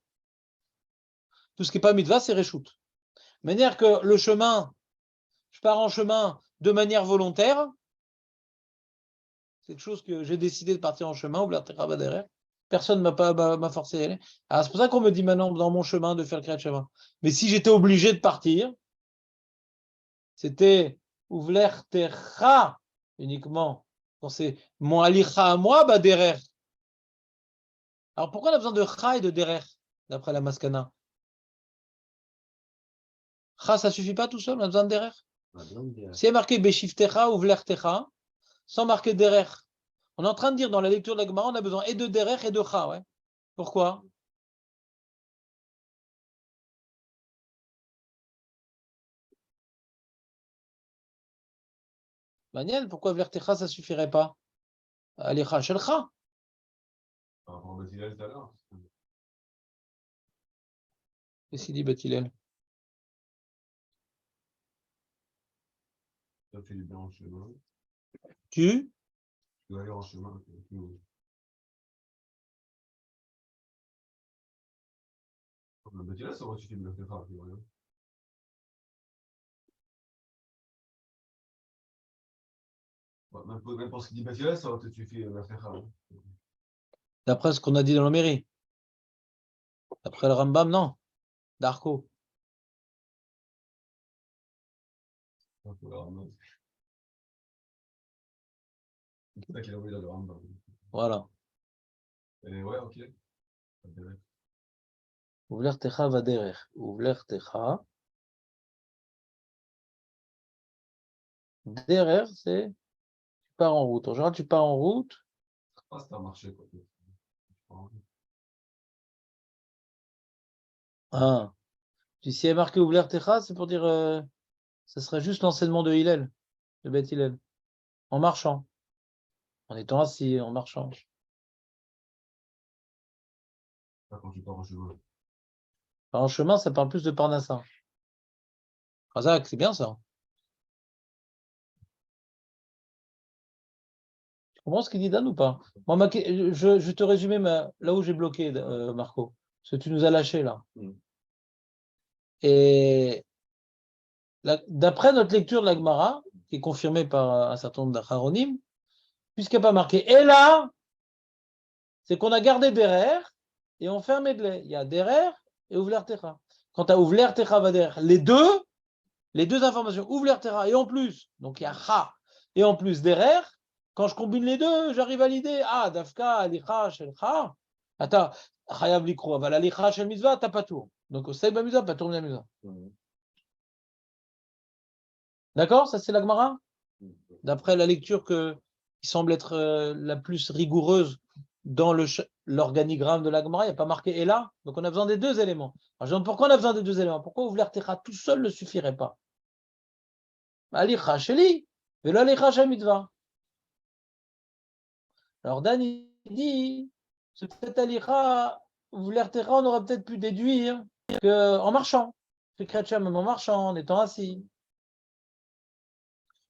Tout ce qui n'est pas mitzvah, c'est Reshut. De manière que le chemin, je pars en chemin de manière volontaire, c'est quelque chose que j'ai décidé de partir en chemin, ou derrière. Personne ne m'a forcé à y aller. Alors c'est pour ça qu'on me dit maintenant dans mon chemin de faire le Kriyat Shema. Mais si j'étais obligé de partir, c'était Ouvler Techa uniquement. Quand c'est mon alicha à moi, bah derrière. Alors pourquoi on a besoin de Cha et de derrière, d'après la Maskana? Cha, ça suffit pas tout seul, on a besoin de derrière. Si il y a marqué Beshiftecha ou Vlertecha, sans marquer derrière, on est en train de dire dans la lecture de la Gemara, on a besoin et de derrière et de Cha. Ouais. Pourquoi? Daniel, pourquoi Vlertecha, ça suffirait pas? Alicha Shelcha. Par rapport au Bethilel tout à l'heure. Qu'est-ce qu'il dit Bethilel? Ça fait du bien en chemin. Tu Tu dois aller en chemin. Le Bethilel, ça va suffire de le faire. Même pour ce qui dit Bethilel, ça va te suffire de le faire. D'après ce qu'on a dit dans la mairie. D'après le Rambam, non. Darko. C'est ça qu'il a envoyé dans le Rambam. Voilà. Et ouais, ok. Ouvler Techa va derrière. Ouvler Techa. Derrière, c'est tu pars en route. En général, tu pars en route. Ah, c'est un marché, quoi. Ah. Puis s'il y a marqué Ouvler Techa, c'est pour dire ce serait juste l'enseignement de Hillel, de Beth Hillel. En marchant. En étant assis, en marchant. Quand tu pars en chemin. En chemin, ça parle plus de Parnassa. Razak, c'est bien ça. Tu comprends ce qu'il dit Dan ou pas? Moi, je te résumais là où j'ai bloqué, Marco. Ce que tu nous as lâché là. Et d'après notre lecture de la Gemara, qui est confirmée par un certain nombre d'Acharonim, puisqu'il n'y a pas marqué et là, c'est qu'on a gardé derrière et on fait un medley. Il y a derrière et Ouvler Techa. Quand tu as Ouvler Techa va derrière, les deux informations, Ouvler Techa et en plus, donc il y a Cha et en plus derrière, quand je combine les deux, j'arrive à l'idée, Dafka, Alicha, Shel Cha, Ata, Chayav Likro, Aval Alicha, Shel Mitzvah, t'as pas tout. Donc, Seib Mitzvah, pas tourner la Mitzvah. D'accord? Ça, c'est la Gemara? D'après la lecture qui semble être la plus rigoureuse dans l'organigramme de la Gemara, il n'y a pas marqué « et là ». Donc, on a besoin des deux éléments. Alors, je demande pourquoi on a besoin des deux éléments? Pourquoi Ouvler Techa tout seul ne suffirait pas? Alicha Sheli, Velo Alicha Shel Mitzvah. Alors, Dan, il dit, ce fait Alicha, Ouvler Techa, on aurait peut-être pu déduire qu'en marchant, c'est Kriyat Shema, même en marchant, en étant assis.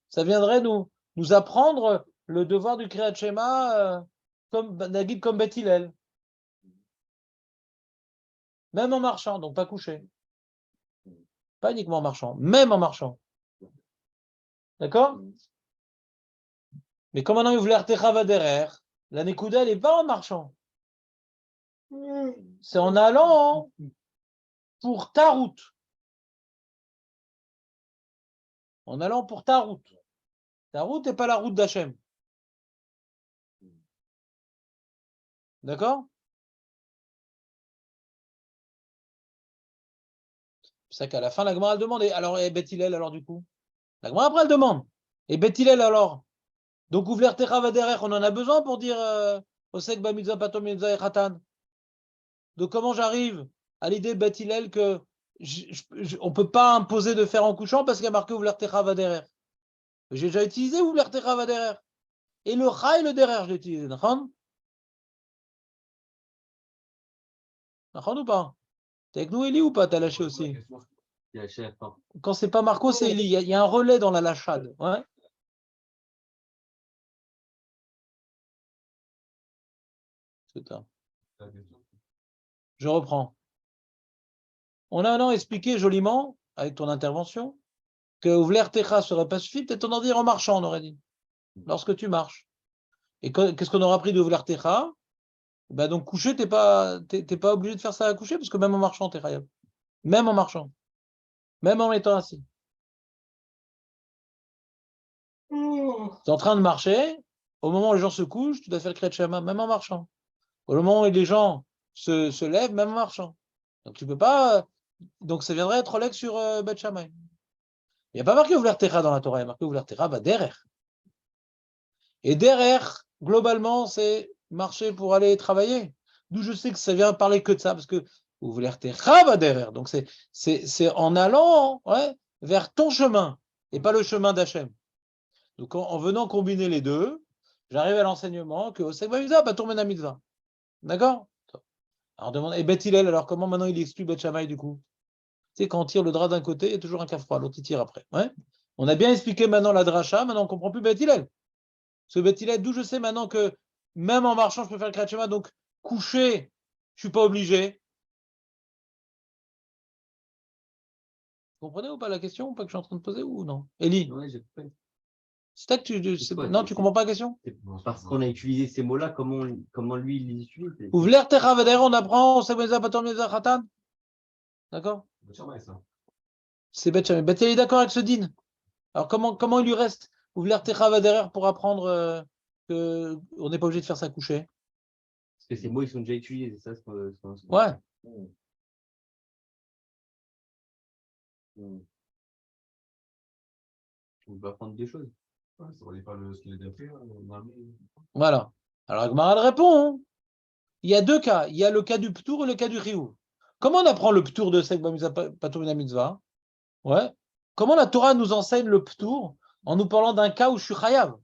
Ça viendrait nous apprendre le devoir du Kriyat Shema comme Nagid comme Beth Hillel. Même en marchant, donc pas couché. Pas uniquement en marchant, même en marchant. D'accord? Mais comme maintenant il ouvre l'Artecha Vaderer, la Nekuda, elle n'est pas en marchant. C'est en allant pour ta route. En allant pour ta route. Ta route n'est pas la route d'Hachem. D'accord? C'est ça qu'à la fin, la Gemara elle demande, et alors, et Beth Hillel, alors du coup? La Gemara après, elle demande. Et Beth Hillel, alors? Donc, ouvler Techa Vaderer, on en a besoin pour dire Osek ba mitzvah patom mitzvah et chatan. Donc, comment j'arrive à l'idée de Beth Hillel que on ne peut pas imposer de faire en couchant parce qu'il y a marqué ouvler Techa Vaderer? J'ai déjà utilisé ouvler Techa Vaderer. Et le Cha et le Derer, je l'ai utilisé. D'accord? D'accord ou pas? T'es avec nous, Eli, ou pas? T'as lâché aussi? Il y a chef, hein. Quand c'est pas Marco, c'est Eli. Il y a un relais dans la lâchade. Ouais. C'est ça. Je reprends. On a maintenant expliqué joliment, avec ton intervention, que ouvler Techa serait pas suffi. Peut-être on en dire en marchant, on aurait dit. Lorsque tu marches. Et qu'est-ce qu'on aura appris de ouvler Techa? Ben donc coucher, t'es pas obligé de faire ça à coucher, parce que même en marchant, t'es khayab. Même en marchant. Même en étant assis. Tu es en train de marcher, au moment où les gens se couchent, tu dois faire le Kriyat Shema, même en marchant. Au moment où les gens se lèvent, même en marchant. Donc tu peux pas. Donc ça viendrait être Oleg sur Beth Shammai. Il n'y a pas marqué ouvrir Techa dans la Torah, il y a marqué ouvrir Techa, bah derrière. Et derrière, globalement, c'est marcher pour aller travailler. D'où je sais que ça vient parler que de ça, parce que ouvrir Techa, bah derrière. Donc c'est en allant vers ton chemin, et pas le chemin d'Hachem. Donc en venant combiner les deux, j'arrive à l'enseignement que Osek ba mitzvah, pas tourner la mitzvah. D'accord? Alors demande, et Beth Hillel, alors comment maintenant il exclut Beth Shammai du coup? Tu sais, quand on tire le drap d'un côté, il y a toujours un cas froid, l'autre il tire après. Ouais. On a bien expliqué maintenant la dracha, maintenant on ne comprend plus Beth Hillel. Parce que Beth Hillel, d'où je sais maintenant que même en marchant, je peux faire le Kriyat Shema, donc coucher, je ne suis pas obligé. Vous comprenez ou pas la question que je suis en train de poser ou non? Eli, Ouais, j'ai compris. c'est ça que non, tu ne comprends pas la question? Parce qu'on a utilisé ces mots-là, comment lui il les utilise. Ouvler Techa Vader, on apprend, d'accord? C'est Beth Shammai. Beth Hillel est d'accord avec ce din. Alors comment il lui reste ouvrir Techa Vader pour apprendre qu'on n'est pas obligé de faire ça coucher? Parce que ces mots, ils sont déjà utilisés, c'est ça Ouais. On peut apprendre deux choses. Ouais, ça valait pas ce qu'il a déjà fait. Voilà. Alors Agmara elle répond. Hein. Il y a deux cas. Il y a le cas du Ptour et le cas du Chiyuv. Comment on apprend le Ptour de Sek Patomina Mitzvah? Ouais. Comment la Torah nous enseigne le Ptour en nous parlant d'un cas où je suis chayav?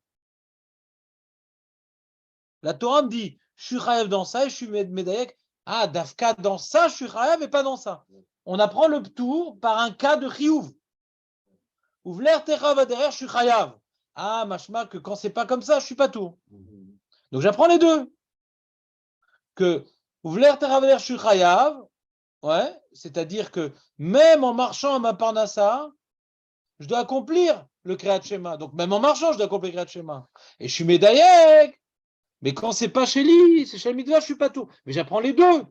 La Torah me dit, je suis chayav dans ça et je suis médaillek. Ah, Dafka, dans ça, je suis chayav et pas dans ça. On apprend le Ptour par un cas de Chiyuv. Ouvler Techa Vaderer, je suis chayav. Ah, machma, que quand c'est pas comme ça, je suis pas tour. Donc j'apprends les deux. Que ouvler Techa Vaderer, je suis chayav. Ouais, c'est-à-dire que même en marchant à ma parnassa, je dois accomplir le Kriyat Shema. Donc même en marchant, je dois accomplir le Kriyat Shema. Et je suis médaillek. Mais quand c'est pas chez lui, c'est chez le Mitzvah, je suis pas tout. Mais j'apprends les deux.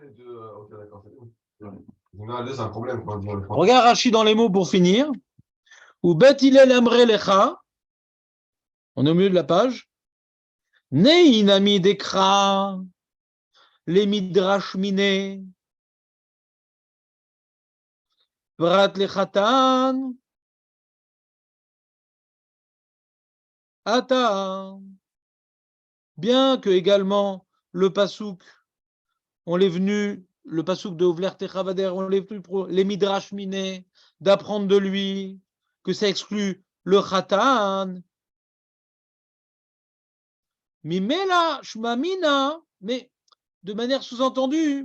Les deux, ok, d'accord, c'est tout. Donc là, c'est un problème. Quoi. Regarde Rashi dans les mots pour finir. Ou Bet Hillel Amre Lecha. On est au milieu de la page. Neinami Dekra. Les Midrash Miné. Prat Lechatan. Ata. Bien que également le pasouk, on l'est venu, le pasouk de Ouvler Techavader, on l'est venu pour les Midrash Miné, d'apprendre de lui que ça exclut le Khatan. Mimela, Shmamina, mais de manière sous-entendue,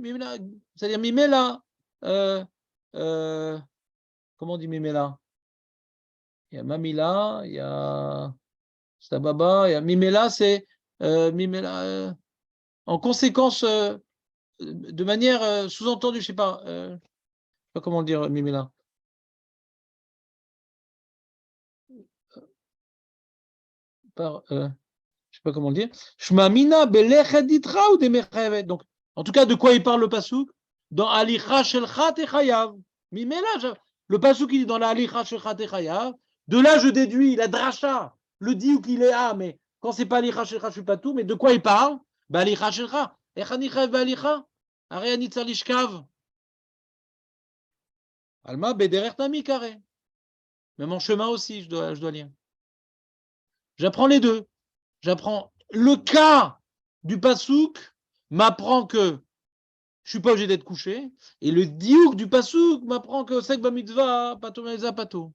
c'est-à-dire Mimela, comment on dit Mimela? il y a Mamila, il y a Stababa, il y a Mimela, c'est Mimela, en conséquence, de manière sous-entendue, je sais pas comment le dire, Mimela. Par, je sais pas comment le dire. Shmamina belechet ditra ou demechevet. Donc, en tout cas, de quoi il parle le pasuk? Dans Alicha shelcha techayav. Mimela, le pasuk il dit dans la Alicha shelcha techayav. De là, je déduis la dracha, le dit ou qu'il est ah, mais quand c'est pas Alicha shelcha, je suis pas tout. Mais de quoi il parle? Bah Alicha shelcha. Echanichav ba'alicha. Are anitzar lishkav. Alma bederech nami kare. Même en chemin aussi, je dois lire. J'apprends les deux. J'apprends le cas du pasouk m'apprend que je suis pas obligé d'être couché, et le diouk du pasouk m'apprend que sek bamitzvah pato meza pato.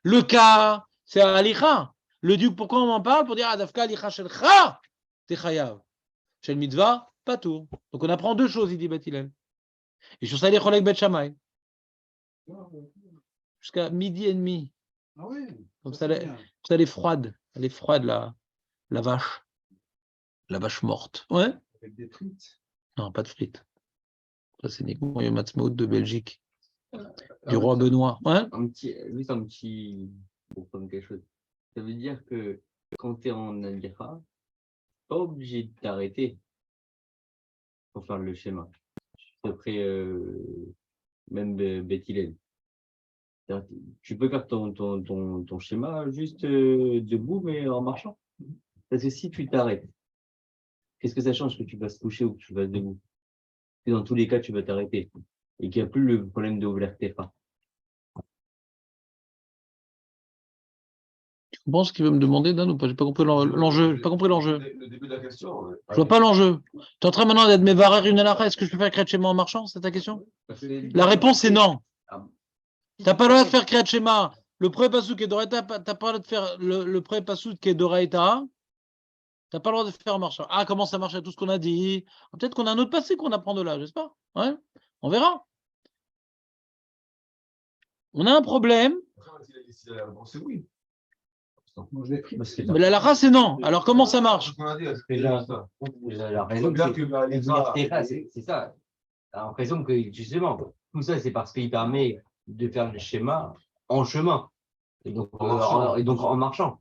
Le cas, c'est alicha. Le diouk, pourquoi on m'en parle? Pour dire adafka alicha shelcha techayav. Shel mitzvah pato. Donc on apprend deux choses, il dit Batilel. Et sur ça, les cholek bet shamay. Jusqu'à midi et demi. Ah oui. Comme ça, elle est froide. Elle est froide, la vache. La vache morte. Ouais. Avec des frites. Non, pas de frites. Ça, c'est uniquement Yom Ha'atzmaut de Belgique. Du roi Benoît. Ouais. Juste un petit. Pour prendre quelque chose. Ça veut dire que quand tu es en Alira, pas obligé de t'arrêter pour faire le schéma. Après, même Beth Hillel. Tu peux faire ton schéma juste debout, mais en marchant. Parce que si tu t'arrêtes, qu'est-ce que ça change que tu vas se coucher ou que tu vas debout? Et dans tous les cas, tu vas t'arrêter. Et qu'il n'y a plus le problème de ouvrir tes freins. Tu comprends ce qu'il veut me demander, Dan, ou pas? J'ai pas compris l'enjeu. J'ai pas compris l'enjeu. Le début de la question. Je vois pas l'enjeu. Tu es en train maintenant d'être mévarer une halakha. Est-ce que je peux faire Kriyat Shema en marchant? C'est ta question? La réponse est non. Tu n'as pas le droit de faire Kriyat Shema. Le premier pasuk est d'Oraita, tu n'as pas le droit de faire le premier pasuk qui est d'Oraita. Tu n'as pas le droit de faire en marchant. Ah, comment ça marche à tout ce qu'on a dit? Peut-être qu'on a un autre passé qu'on apprend de là, j'espère. Ouais. On verra. On a un problème. C'est oui. Moi, je l'ai pris. Mais la halakha, c'est non. Alors, comment ça marche? La raison, c'est ça. J'ai l'impression que justement, tout ça, c'est parce qu'il permet de faire le schéma en chemin. Et donc en marchant.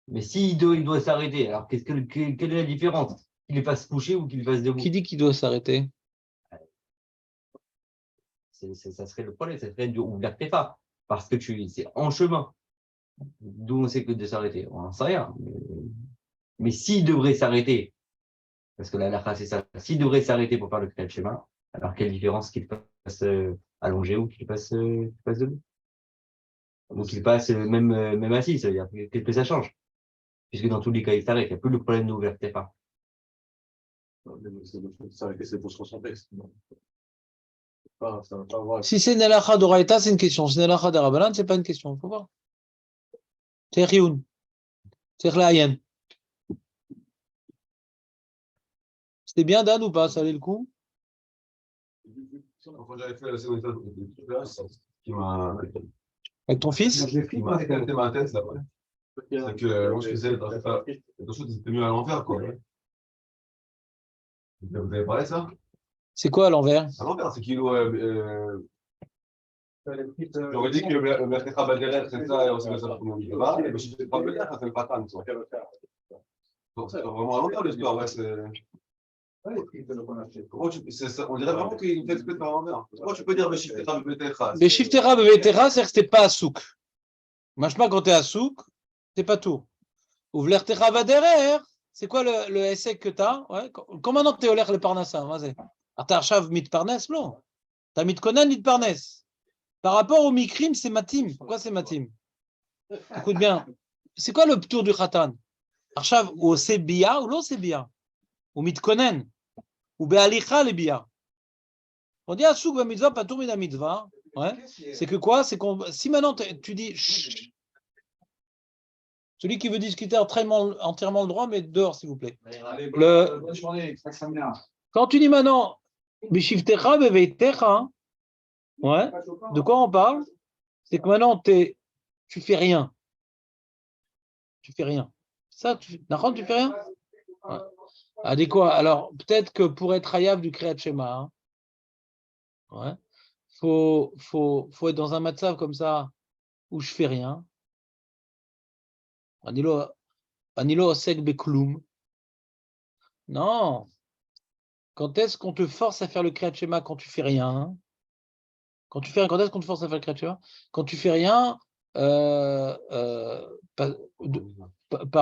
Mais s'il doit s'arrêter, alors quelle est la différence? Qu'il le fasse coucher ou qu'il le fasse debout? Qui dit qu'il doit s'arrêter? Ça serait le problème, ça serait d'ouvrir tes pas. Parce que c'est en chemin. D'où on sait que de s'arrêter. On n'en sait rien. Mais s'il devrait s'arrêter, parce que la halakha, c'est ça, s'il devrait s'arrêter pour faire le Kriyat Shema, alors quelle différence qu'il passe allongé ou qu'il passe debout? Ou qu'il passe même assis, ça veut dire que ça change. Puisque dans tous les cas, il s'arrête, il n'y a plus le problème d'ouvrir tes pas. C'est pour se concentrer. Ça va pas avoir. Si c'est une halakha d'Oraita, c'est une question. Si c'est une halakha d'Arabanan, c'est pas une question. Il faut voir. C'est Rioun. C'est Rlayen. C'était bien, Dan, ou pas? Ça valait le coup? Quand j'avais fait la seconde étape de classe, qui m'a Avec ton fils? éclaté ma tête là. C'est que moi je faisais les choses étaient mieux à l'envers quoi. Vous avez parlé de ça? C'est quoi à l'envers? À l'envers, c'est qu'il j'aurais dit que le Mertecha Baderet, c'est ça, et on s'est mis ça pour nous. Et le Mertecha Baderet, c'est le Patan. Donc c'est vraiment à l'envers l'histoire, ouais. On dirait vraiment qu'il fait exprès de faire à l'envers. Comment tu peux dire Beshiftera Bebetecha? Beshiftera Bebetecha, c'est que c'était pas à souk. Machma, quand t'es à souk, c'est pas tout. Ouvlertecha Baderer, c'est quoi le essai que t'as? Ouais. Quand maintenant t'es Oler le Parnassa, vas-y. T'as Achav mit Parnes, non? T'as mit Konan mit Parnes. Par rapport au Mikrim, c'est Matim. Pourquoi c'est Matim? Écoute bien. C'est quoi le tour du Khatan? Achav, ou c'est Bia ou l'eau c'est Bia? Ou mit Konan? Ou Be'alicha le Bia? On dit Asuk va mitzvah, pas tourner la mitzvah. Ouais. C'est que quoi? C'est qu'on. Si maintenant tu dis. Chut, celui qui veut discuter entièrement le droit, mais dehors, s'il vous plaît. Quand tu dis maintenant, Bishiftecha beveitecha, ouais, de quoi on parle? C'est que maintenant, tu es tu fais rien. Tu fais rien. Ça, D'accord, tu fais rien? Ouais. Ah, dis quoi? Alors, peut-être que pour être hayav du Kriyat Shema, ouais, faut être dans un matzav comme ça où je fais rien. Anilo osek bekloum. Non. Quand est-ce qu'on te force à faire le Kriyat Shema quand tu fais rien? Quand est-ce qu'on te force à faire le Kriyat Shema? Quand tu fais rien, par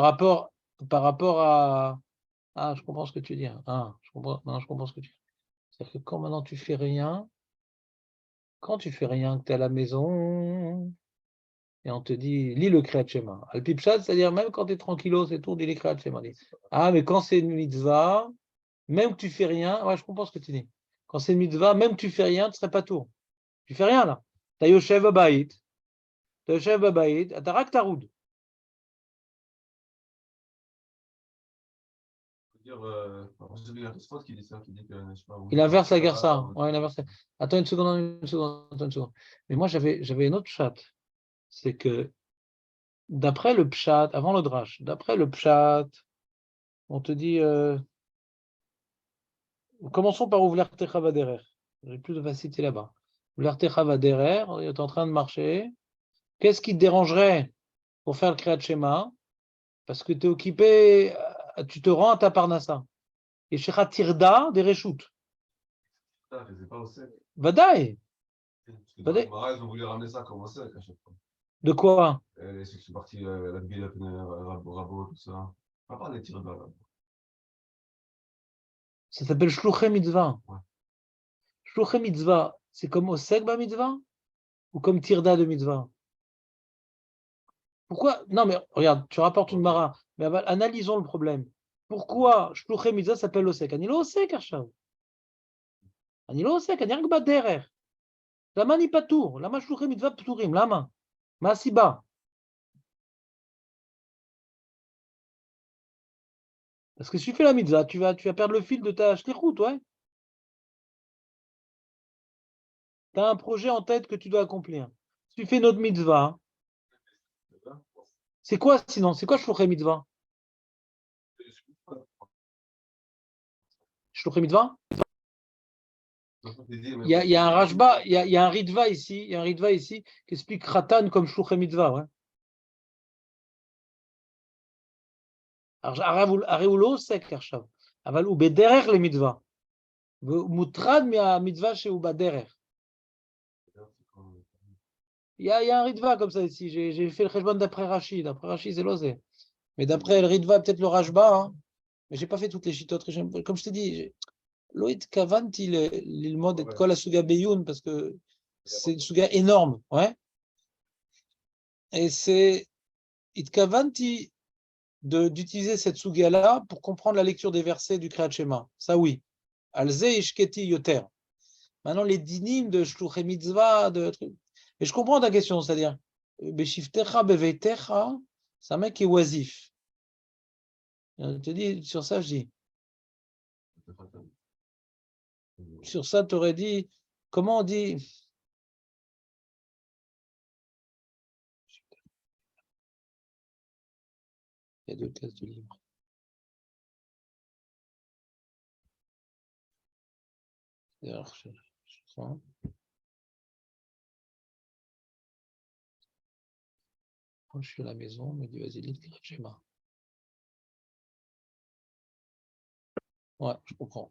rapport à. Ah, je comprends ce que tu dis. Ah, je comprends ce que tu dis. C'est-à-dire que quand maintenant tu fais rien, que tu es à la maison, et on te dit, lis le Kriyat Shema. Al-Pipchat, c'est-à-dire même quand tu es tranquillo, c'est tout, lis le Kriyat Shema. Ah, mais quand c'est une mitzvah, même que tu fais rien, ouais, je comprends ce que tu dis. Quand c'est une mitzvah, même que tu fais rien, tu ne serais pas tout. Tu fais rien là. Tu as Yoshev Abayit, tu rak taroud. Il inverse la gersa. Ouais, il inverse. Attends une seconde. Attends une seconde. Mais moi, j'avais une autre chat. C'est que d'après le pshat, avant le drash, d'après le pshat, on te dit, commençons par ouvrir Techa Vaderer. J'ai plus de facilité là-bas. Ouvrir Techa Vaderer, on est en train de marcher. Qu'est-ce qui te dérangerait pour faire le Kriyat Shema? Parce que tu es occupé, tu te rends à ta parnassa. Et Shecha Tirda des Reshout. Vadaï. Ils ont voulu ramener ça comme ça à chaque fois. De quoi? Ceux qui sont partis, la ville, Rabot, tout ça. On va pas les tirer de là. Ça s'appelle Shluché Mitzvah. Ouais. Shluché Mitzvah, c'est comme Osek Ba Mitzvah ou comme Tirda de Mitzvah? Pourquoi? Non, mais regarde, tu rapportes une mara, mais analysons le problème. Pourquoi Shluché Mitzvah s'appelle Osek? Anilo Osek, Arshav. Anilo Osek, Anirak Baderer. Lama ni patour. Lama Shluché Mitzvah pturim. Lama. Masiba. Parce que si tu fais la mitzvah, tu vas perdre le fil de ta shlichut, ouais. Tu as un projet en tête que tu dois accomplir. Si tu fais notre mitzvah, c'est quoi sinon? C'est quoi shluché mitzvah? Shluché mitzvah? Il y a un Rashba, il y a un Ritva ici, qui explique Khatan comme shluché mitzvah, ouais. הרי הוא לא עוסק עכשיו, אבל הוא בדרך למצווה, והוא מוטרד מהמצווה שהוא בדרך. Il y a un ritva comme ça ici, j'ai fait le cheshbon d'après Rashi c'est l'osé. Mais d'après le ritva, peut-être le Rashba, hein. Mais j'ai pas fait toutes les chitotes. Comme je t'ai dit, Loït Kavanti, le mode de Kol Asuga Beyoun, parce que c'est une suga énorme, ouais. Et c'est It Kavanti d'utiliser cette suga-là pour comprendre la lecture des versets du Kriyat Shema. Ça, oui. Alze Ishketi Yoter. Maintenant, les dinim de Shluché Mitzvah, de trucs. Et je comprends ta question, c'est-à-dire, Beshiftecha Beveitecha, c'est un mec qui est oisif. Je te dis, sur ça, je dis. Sur ça, tu aurais dit, comment on dit? Il y a 2 cases de livres. D'ailleurs, quand je suis à la maison, je me dis, vas-y, lis le Kriyat Shema. Ouais, je comprends.